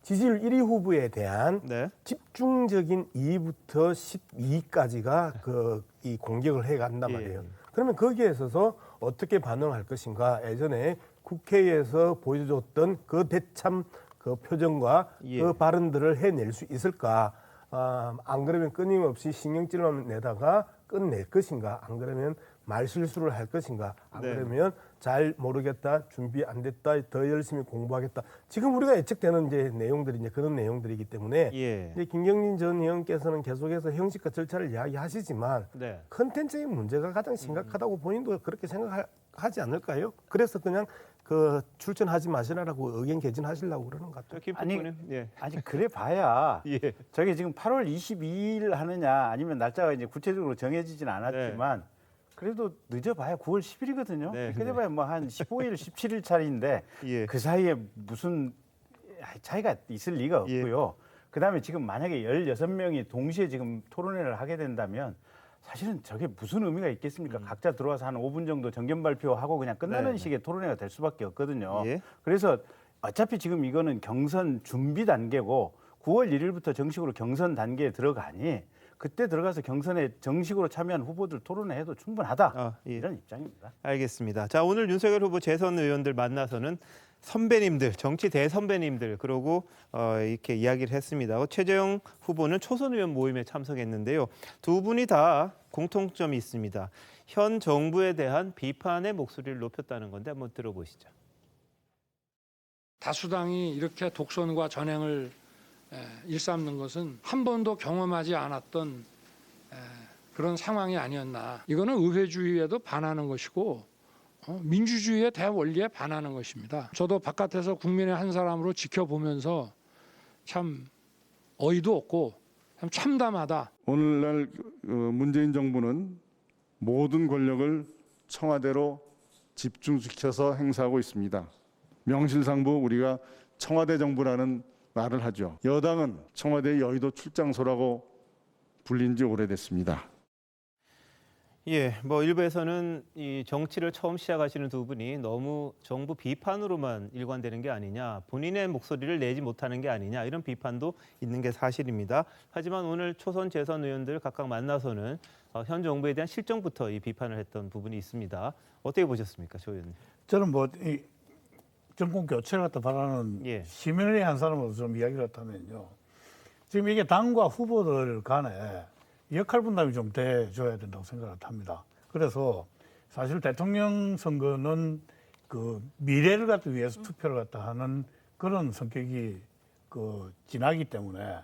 지지율 1위 후보에 대한 집중적인 2부터 12까지가 이 공격을 해간단 말이에요. 그러면 거기에 있어서 어떻게 반응할 것인가, 예전에 국회에서 보여줬던 그 대참 그 표정과 그 발언들을 해낼 수 있을까? 안 그러면 끊임없이 신경질만 내다가 끝낼 것인가? 안 그러면 말실수를 할 것인가? 안 그러면 잘 모르겠다, 준비 안 됐다, 더 열심히 공부하겠다. 지금 우리가 예측되는 이제 내용들이 이제 그런 내용들이기 때문에 이제 김경진 전 의원께서는 계속해서 형식과 절차를 이야기하시지만 컨텐츠의 문제가 가장 심각하다고 본인도 그렇게 생각하지 않을까요? 그래서 그냥 출전하지 마시라고 의견 개진하시려고 그러는 것 같아요. 아니 그래 봐야 저게 지금 8월 22일 하느냐 아니면 날짜가 이제 구체적으로 정해지진 않았지만 그래도 늦어봐야 9월 10일이거든요. 그래봐야 뭐 한 15일, 17일 차례인데 그 사이에 무슨 차이가 있을 리가 없고요. 그다음에 지금 만약에 16명이 동시에 지금 토론회를 하게 된다면 사실은 저게 무슨 의미가 있겠습니까? 각자 들어와서 한 5분 정도 정견 발표하고 그냥 끝나는 식의 토론회가 될 수밖에 없거든요. 그래서 어차피 지금 이거는 경선 준비 단계고 9월 1일부터 정식으로 경선 단계에 들어가니 그때 들어가서 경선에 정식으로 참여한 후보들 토론회 해도 충분하다. 이런 입장입니다. 알겠습니다. 자, 오늘 윤석열 후보 재선 의원들 만나서는 선배님들, 정치 대선배님들 그러고 이렇게 이야기를 했습니다. 최재형 후보는 초선 의원 모임에 참석했는데요. 두 분이 다 공통점이 있습니다. 현 정부에 대한 비판의 목소리를 높였다는 건데 한번 들어보시죠. 다수당이 이렇게 독선과 전횡을 일삼는 것은 한 번도 경험하지 않았던 그런 상황이 아니었나. 이거는 의회주의에도 반하는 것이고 민주주의의 대원리에 반하는 것입니다. 저도 바깥에서 국민의 한 사람으로 지켜보면서 참 어이도 없고 참 참담하다. 오늘날 문재인 정부는 모든 권력을 청와대로 집중시켜서 행사하고 있습니다. 명실상부 우리가 청와대 정부라는 말을 하죠. 여당은 청와대의 여의도 출장소라고 불린 지 오래됐습니다. 예, 뭐 일부에서는 이 정치를 처음 시작하시는 두 분이 너무 정부 비판으로만 일관되는 게 아니냐, 본인의 목소리를 내지 못하는 게 아니냐 이런 비판도 있는 게 사실입니다. 하지만 오늘 초선 재선 의원들 각각 만나서는 현 정부에 대한 실정부터 이 비판을 했던 부분이 있습니다. 어떻게 보셨습니까, 조 의원님? 저는 뭐 이 정권 교체를 갖다 바라는 시민의 한 사람으로서 좀 이야기를 했다면요. 지금 이게 당과 후보들 간에 역할 분담이 좀 돼줘야 된다고 생각을 합니다. 그래서 사실 대통령 선거는 그 미래를 갖기 위해서 투표를 갖다 하는 그런 성격이 진하기 때문에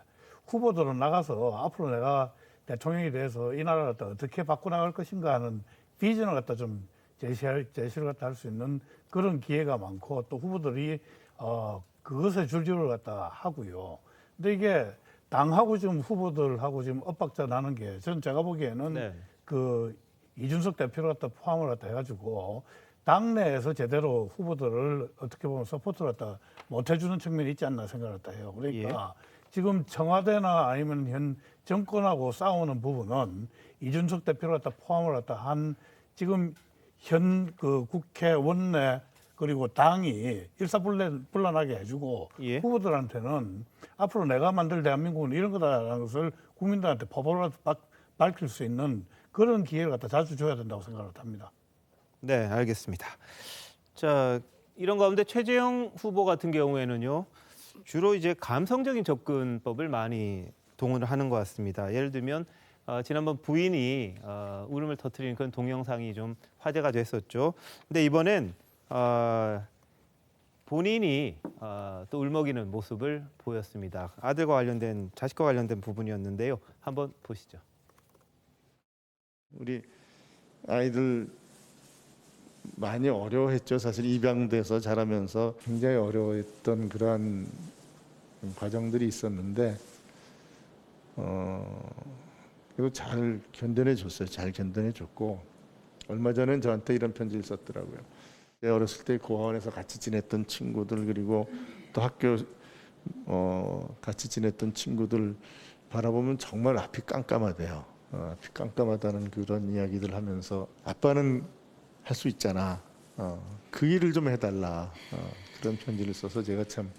후보들은 나가서 앞으로 내가 대통령이 돼서 이 나라를 갖다 어떻게 바꿔나갈 것인가 하는 비전을 갖다 좀 제시를 갖다 할 수 있는 그런 기회가 많고 또 후보들이 그것에 줄지를 갖다 하고요. 근데 이게 당하고 지금 후보들하고 지금 엇박자 나는 게 저는 제가 보기에는 그 이준석 대표를 갖다 포함을 갖다 해가지고 당내에서 제대로 후보들을 어떻게 보면 서포트를 갖다 못 해주는 측면이 있지 않나 생각을 갖다 해요. 그러니까 지금 청와대나 아니면 현 정권하고 싸우는 부분은 이준석 대표를 갖다 포함을 갖다 한 지금 현 그 국회 원내 그리고 당이 일사불란하게 해주고 후보들한테는 앞으로 내가 만들 대한민국은 이런 거다라는 것을 국민들한테 법으로 밝힐 수 있는 그런 기회를 갖다 자주 줘야 된다고 생각을 합니다. 네, 알겠습니다. 자, 이런 가운데 최재형 후보 같은 경우에는요, 주로 이제 감성적인 접근법을 많이 동원을 하는 것 같습니다. 예를 들면 지난번 부인이 울음을 터뜨리는 그런 동영상이 좀 화제가 됐었죠. 근데 이번엔 본인이 또 울먹이는 모습을 보였습니다. 아들과 관련된, 자식과 관련된 부분이었는데요. 한번 보시죠. 우리 아이들 많이 어려워했죠. 사실 입양돼서 자라면서 굉장히 어려워했던 그러한 과정들이 있었는데 그래도 잘 견뎌내 줬어요. 잘 견뎌내 줬고 얼마 전엔 저한테 이런 편지를 썼더라고요. 어렸을 때 고아원에서 같이 지냈던 친구들 그리고 또 학교 같이 지냈던 친구들 바라보면 정말 앞이 깜깜하대요. 앞이 깜깜하다는 그런 이야기들 하면서 아빠는 할 수 있잖아. 그 일을 좀 해달라. 그런 편지를 써서 제가 참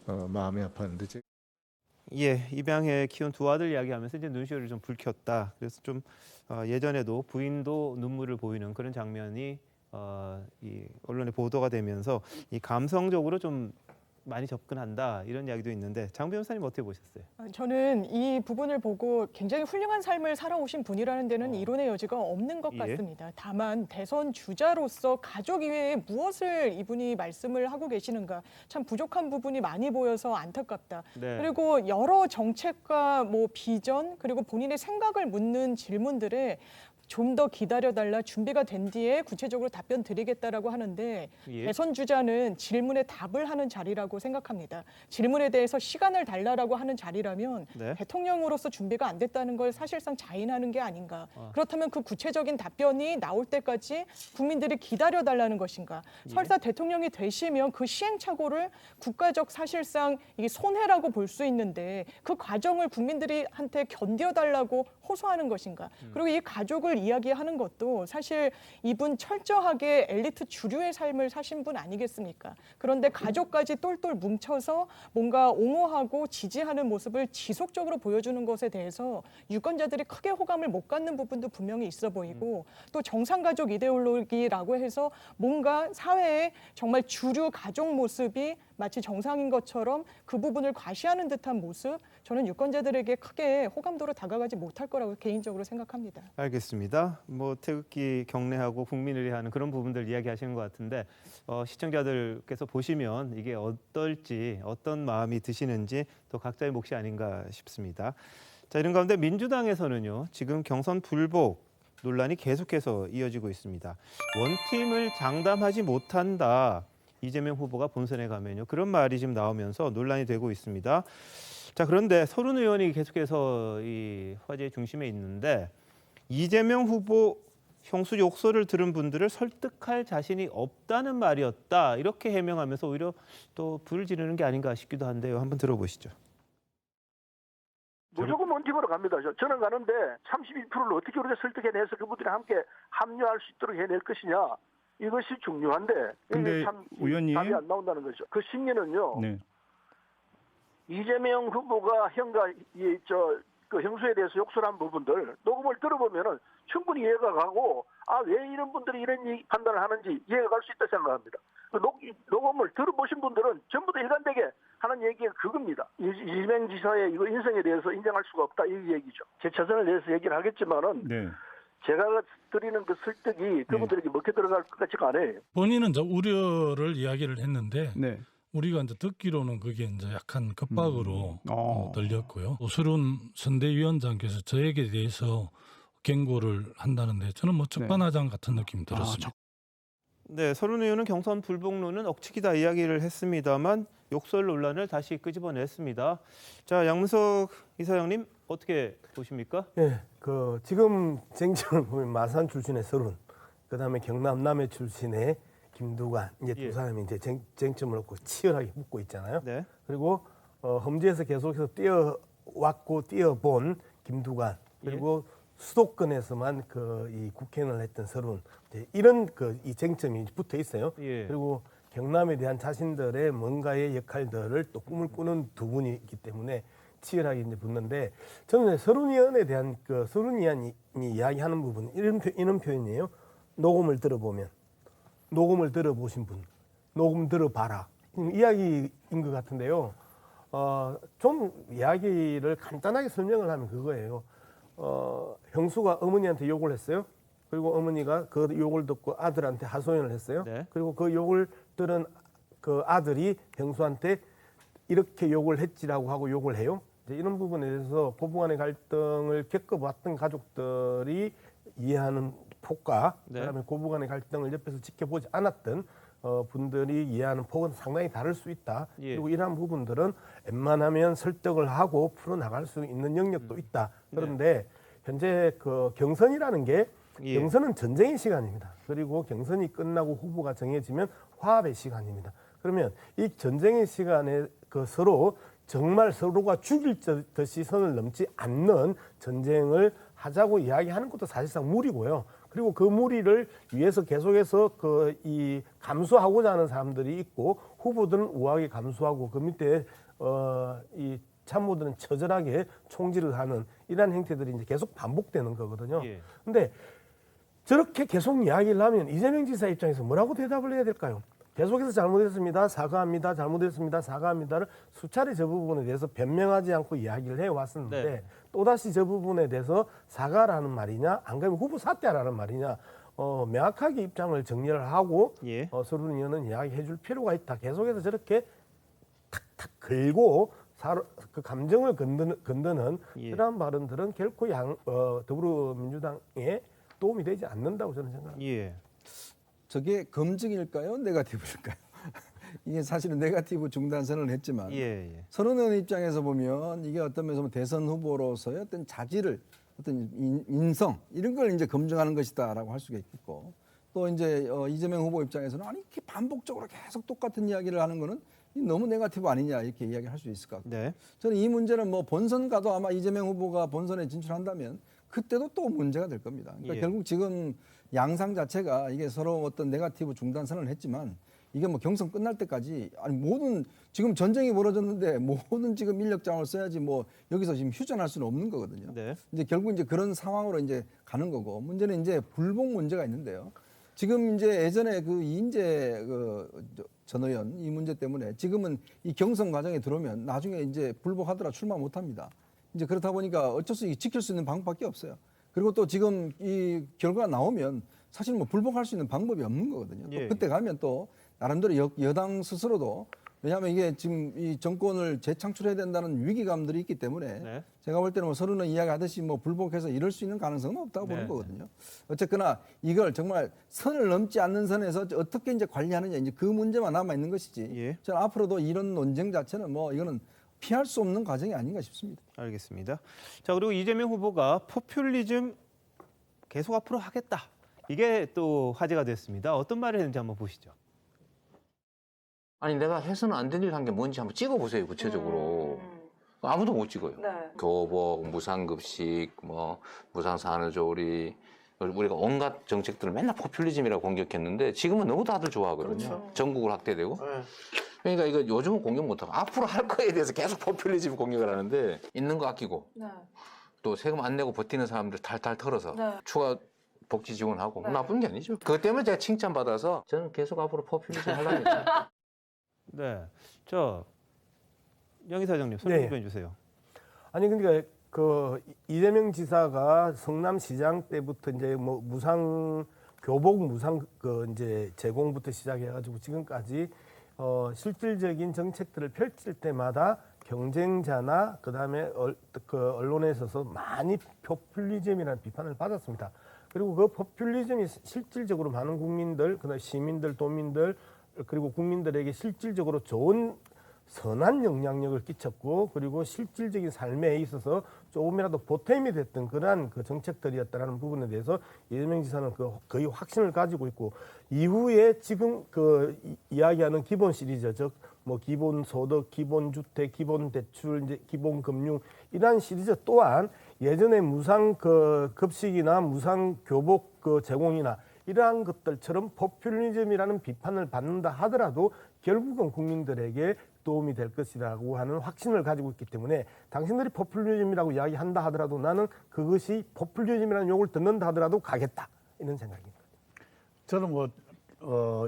마음이 아팠는데. 예, 입양해 키운 두 아들 이야기하면서 이제 눈시울을 좀 붉혔다. 그래서 좀 예전에도 부인도 눈물을 보이는 그런 장면이 이 언론에 보도가 되면서 이 감성적으로 좀 많이 접근한다 이런 이야기도 있는데 장 변호사님 어떻게 보셨어요? 저는 이 부분을 보고 굉장히 훌륭한 삶을 살아오신 분이라는 데는 이론의 여지가 없는 것 같습니다. 다만 대선 주자로서 가족 이외에 무엇을 이분이 말씀을 하고 계시는가 참 부족한 부분이 많이 보여서 안타깝다. 그리고 여러 정책과 뭐 비전 그리고 본인의 생각을 묻는 질문들에 좀 더 기다려달라 준비가 된 뒤에 구체적으로 답변 드리겠다라고 하는데 대선 주자는 질문에 답을 하는 자리라고 생각합니다. 질문에 대해서 시간을 달라라고 하는 자리라면 대통령으로서 준비가 안 됐다는 걸 사실상 자인하는 게 아닌가. 그렇다면 그 구체적인 답변이 나올 때까지 국민들이 기다려달라는 것인가. 설사 대통령이 되시면 그 시행착오를 국가적 사실상 이게 손해라고 볼 수 있는데 그 과정을 국민들한테 견뎌달라고 호소하는 것인가. 그리고 이 가족을 이야기하는 것도 사실 이분 철저하게 엘리트 주류의 삶을 사신 분 아니겠습니까? 그런데 가족까지 똘똘 뭉쳐서 뭔가 옹호하고 지지하는 모습을 지속적으로 보여주는 것에 대해서 유권자들이 크게 호감을 못 갖는 부분도 분명히 있어 보이고 또 정상가족 이데올로기라고 해서 뭔가 사회에 정말 주류 가족 모습이 마치 정상인 것처럼 그 부분을 과시하는 듯한 모습, 저는 유권자들에게 크게 호감도로 다가가지 못할 거라고 개인적으로 생각합니다. 알겠습니다. 뭐 태극기 경례하고 국민을 위하는 그런 부분들 이야기하시는 것 같은데 시청자들께서 보시면 이게 어떨지 어떤 마음이 드시는지 또 각자의 몫이 아닌가 싶습니다. 자, 이런 가운데 민주당에서는요. 지금 경선 불복 논란이 계속해서 이어지고 있습니다. 원팀을 장담하지 못한다. 이재명 후보가 본선에 가면요. 그런 말이 지금 나오면서 논란이 되고 있습니다. 자, 그런데 서른 의원이 계속해서 이 화제의 중심에 있는데 이재명 후보 형수 욕설을 들은 분들을 설득할 자신이 없다는 말이었다. 이렇게 해명하면서 오히려 또 불을 지르는 게 아닌가 싶기도 한데요. 한번 들어보시죠. 무조건 원팀으로 갑니다. 저는 가는데 32%를 어떻게 우리가 설득해내서 그분들이 함께 합류할 수 있도록 해낼 것이냐. 이것이 중요한데 근데 참 의원님 답이 안 나온다는 거죠. 그 심리는요. 네. 이재명 후보가 그 형수에 대해서 욕설한 부분들 녹음을 들어보면은 충분히 이해가 가고 왜 이런 분들이 이런 판단을 하는지 이해가 갈 수 있다 생각합니다. 그 녹음을 들어보신 분들은 전부 다 일관되게 하는 얘기가 그겁니다. 이재명 지사의 이거 인성에 대해서 인정할 수가 없다 이 얘기죠. 제 최선을 내서 얘기를 하겠지만은 네. 제가 드리는 그 설득이 그분들에게 먹혀 들어갈 것 같지가 않아요. 본인은 이제 우려를 이야기를 했는데 우리가 이제 듣기로는 그게 이제 약간 급박으로 들렸고요. 오스룬 선대위원장께서 저에게 대해서 경고를 한다는데 저는 뭐 적반하장 같은 느낌이 들었습니다. 네, 서른 의원은 경선 불복론은 억측이다 이야기를 했습니다만 욕설 논란을 다시 끄집어냈습니다. 자, 양문석 이사장님 어떻게 보십니까? 네, 지금 쟁점을 보면 마산 출신의 서른, 그다음에 경남 남해 출신의 김두관 이제 두 사람이 이제 쟁점을 놓고 치열하게 붙고 있잖아요. 네. 그리고 험지에서 계속해서 뛰어왔고 뛰어본 김두관 그리고 수도권에서만 이 국회의원을 했던 서른 이런 이 쟁점이 붙어 있어요. 그리고 경남에 대한 자신들의 뭔가의 역할들을 또 꿈을 꾸는 두 분이 있기 때문에 치열하게 이제 붙는데 저는 서른 의원에 대한 서른 의원이 이야기하는 부분 이런 표현이에요. 녹음을 들어보면, 녹음을 들어보신 분, 녹음 들어봐라 이야기인 것 같은데요. 좀 이야기를 간단하게 설명을 하면 그거예요. 형수가 어머니한테 욕을 했어요. 그리고 어머니가 그 욕을 듣고 아들한테 하소연을 했어요. 그리고 그 욕을 들은 그 아들이 형수한테 이렇게 욕을 했지라고 하고 욕을 해요. 이제 이런 부분에 대해서 고부간의 갈등을 겪어봤던 가족들이 이해하는 폭과 그다음에 고부간의 갈등을 옆에서 지켜보지 않았던 분들이 이해하는 폭은 상당히 다를 수 있다. 그리고 이러한 부분들은 웬만하면 설득을 하고 풀어나갈 수 있는 영역도 있다. 그런데 현재 경선이라는 게 경선은 전쟁의 시간입니다. 그리고 경선이 끝나고 후보가 정해지면 화합의 시간입니다. 그러면 이 전쟁의 시간에 서로 정말 서로가 죽일 듯이 선을 넘지 않는 전쟁을 하자고 이야기하는 것도 사실상 무리고요. 그리고 그 무리를 위해서 계속해서 이 감수하고자 하는 사람들이 있고 후보들은 우아하게 감수하고 그 밑에 이 참모들은 처절하게 총질을 하는 이러한 행태들이 이제 계속 반복되는 거거든요. 근데 저렇게 계속 이야기를 하면 이재명 지사 입장에서 뭐라고 대답을 해야 될까요? 계속해서 잘못했습니다. 사과합니다. 잘못했습니다. 사과합니다를 수차례 저 부분에 대해서 변명하지 않고 이야기를 해왔었는데 또다시 저 부분에 대해서 사과라는 말이냐 안 그러면 후보 사퇴하라는 말이냐 명확하게 입장을 정리를 하고 서른 의원은 이야기해 줄 필요가 있다. 계속해서 저렇게 탁탁 긁고 그 감정을 건드는 이러한 발언들은 결코 더불어민주당에 도움이 되지 않는다고 저는 생각합니다. 저게 검증일까요? 네거티브일까요? 이게 사실은 네거티브 중단선을 했지만 서른 의원 입장에서 보면 이게 어떤 면에서 대선 후보로서의 어떤 자질을 어떤 인성 이런 걸 이제 검증하는 것이다라고 할 수가 있겠고 또 이제 이재명 후보 입장에서는 아니 이렇게 반복적으로 계속 똑같은 이야기를 하는 거는 너무 네거티브 아니냐 이렇게 이야기할 수 있을 것 같고 저는 이 문제는 뭐 본선 가도 아마 이재명 후보가 본선에 진출한다면 그때도 또 문제가 될 겁니다. 그러니까 예. 결국 지금 양상 자체가 이게 서로 어떤 네거티브 중단선을 했지만 이게 뭐 경선 끝날 때까지 아니 모든 지금 전쟁이 벌어졌는데 모든 지금 인력장을 써야지 뭐 여기서 지금 휴전할 수는 없는 거거든요. 네. 이제 결국 이제 그런 상황으로 이제 가는 거고 문제는 이제 불복 문제가 있는데요. 지금 이제 예전에 그 이인재 전 의원 이 문제 때문에 지금은 이 경선 과정에 들어오면 나중에 이제 불복하더라 출마 못 합니다. 이제 그렇다 보니까 어쩔 수 없이 지킬 수 있는 방법밖에 없어요. 그리고 또 지금 이 결과가 나오면 사실 뭐 불복할 수 있는 방법이 없는 거거든요. 또 예. 그때 가면 또 나름대로 여당 스스로도 왜냐하면 이게 지금 이 정권을 재창출해야 된다는 위기감들이 있기 때문에 네. 제가 볼 때는 뭐 서른은 이야기하듯이 뭐 불복해서 이럴 수 있는 가능성은 없다고 네. 보는 거거든요. 어쨌거나 이걸 정말 선을 넘지 않는 선에서 어떻게 이제 관리하느냐 이제 그 문제만 남아 있는 것이지. 예. 저는 앞으로도 이런 논쟁 자체는 뭐 이거는 피할 수 없는 과정이 아닌가 싶습니다. 알겠습니다. 자, 그리고 이재명 후보가 포퓰리즘 계속 앞으로 하겠다. 이게 또 화제가 됐습니다. 어떤 말을 했는지 한번 보시죠. 아니 내가 해서는 안 될 일 한 게 뭔지 한번 찍어보세요. 구체적으로. 아무도 못 찍어요. 네. 교복, 무상급식, 뭐 무상산후조리 우리가 온갖 정책들을 맨날 포퓰리즘이라고 공격했는데 지금은 너무 다들 좋아하거든요. 그렇죠. 전국을 확대되고. 그러니까 이거 요즘은 공격 못하고 앞으로 할 거에 대해서 계속 포퓰리즘 공격을 하는데 있는 거 아끼고 네. 또 세금 안 내고 버티는 사람들 탈탈 털어서 네. 추가 복지 지원하고 네. 나쁜 게 아니죠. 그것 때문에 제가 칭찬받아서 저는 계속 앞으로 포퓰리즘 하려니까. 네. 저 영 이사장님 설명 좀 해주세요. 아니 그러니까 그 이재명 지사가 성남시장 때부터 이제 뭐 무상 교복 무상 그 이제 제공부터 시작해가지고 지금까지 실질적인 정책들을 펼칠 때마다 경쟁자나 그다음에 그 언론에 있어서 많이 포퓰리즘이라는 비판을 받았습니다. 그리고 그 포퓰리즘이 실질적으로 많은 국민들, 그다음 시민들, 도민들 그리고 국민들에게 실질적으로 좋은 선한 영향력을 끼쳤고 그리고 실질적인 삶에 있어서 조금이라도 보탬이 됐던 그러한 그 정책들이었다라는 부분에 대해서 이재명 지사는 거의 확신을 가지고 있고 이후에 지금 그 이야기하는 기본 시리즈 즉 뭐 기본 소득, 기본 주택, 기본 대출, 이제 기본 금융 이러한 시리즈 또한 예전에 무상 그 급식이나 무상 교복 그 제공이나 이러한 것들처럼 포퓰리즘이라는 비판을 받는다 하더라도 결국은 국민들에게 도움이 될 것이라고 하는 확신을 가지고 있기 때문에 당신들이 포퓰리즘이라고 이야기한다 하더라도 나는 그것이 포퓰리즘이라는 욕을 듣는다 하더라도 가겠다 이런 생각입니다. 저는 뭐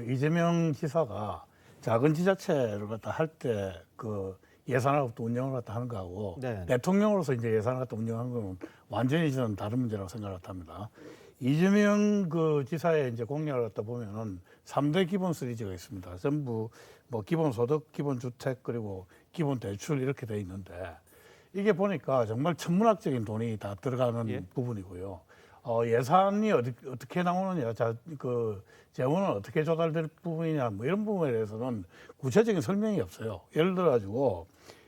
이재명 지사가 작은 지자체를 갖다 할 때 그 예산을 갖다 운영을 갖다 하는 거하고 네. 대통령으로서 이제 예산을 갖다 운영하는 건 완전히 저는 다른 문제라고 생각을 합니다. 이재명 그 지사의 이제 공약을 갖다 보면은 3대 기본 시리즈가 있습니다. 전부 뭐 기본 소득, 기본 주택 그리고 기본 대출 이렇게 돼 있는데 이게 보니까 정말 천문학적인 돈이 다 들어가는 부분이고요. 예산이 어떻게 나오느냐, 그 재원은 어떻게 조달될 부분이냐, 뭐 이런 부분에 대해서는 구체적인 설명이 없어요. 예를 들어 가지고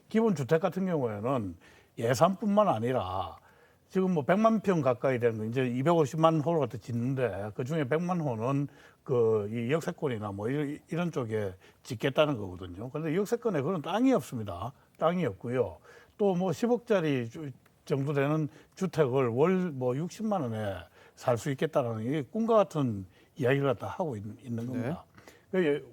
기본 주택 같은 경우에는 예산뿐만 아니라 지금 뭐 100만 평 가까이 되는 거 이제 250만 호를 갖다 짓는데 그 중에 100만 호는 그 이 역세권이나 뭐 이런 쪽에 짓겠다는 거거든요. 그런데 역세권에 그런 땅이 없습니다. 땅이 없고요. 또 뭐 10억짜리 정도 되는 주택을 월 뭐 60만 원에 살 수 있겠다는 이 꿈과 같은 이야기를 갖다 하고 있는 겁니다.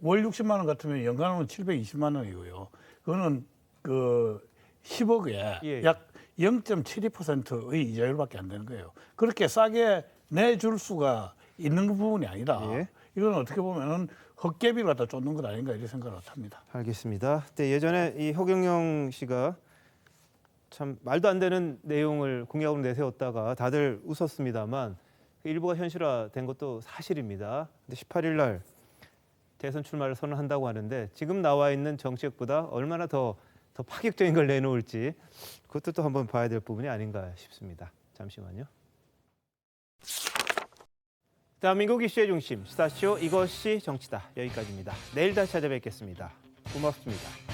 월 60만 원 같으면 연간은 720만 원이고요. 그거는 그 10억에 약 0.72%의 이자율밖에 안 되는 거예요. 그렇게 싸게 내줄 수가 있는 부분이 아니다. 이건 어떻게 보면은 헛개비를 갖다 쫓는 것 아닌가 이렇게 생각을 합니다. 알겠습니다. 네, 예전에 이 허경영 씨가 참 말도 안 되는 내용을 공약으로 내세웠다가 다들 웃었습니다만 일부가 현실화된 것도 사실입니다. 근데 18일 날 대선 출마를 선언한다고 하는데 지금 나와 있는 정책보다 얼마나 더 파격적인 걸 내놓을지 그것도 또 한번 봐야 될 부분이 아닌가 싶습니다. 잠시만요. 대한민국 이슈의 중심, 스타쇼 이것이 정치다. 여기까지입니다. 내일 다시 찾아뵙겠습니다. 고맙습니다.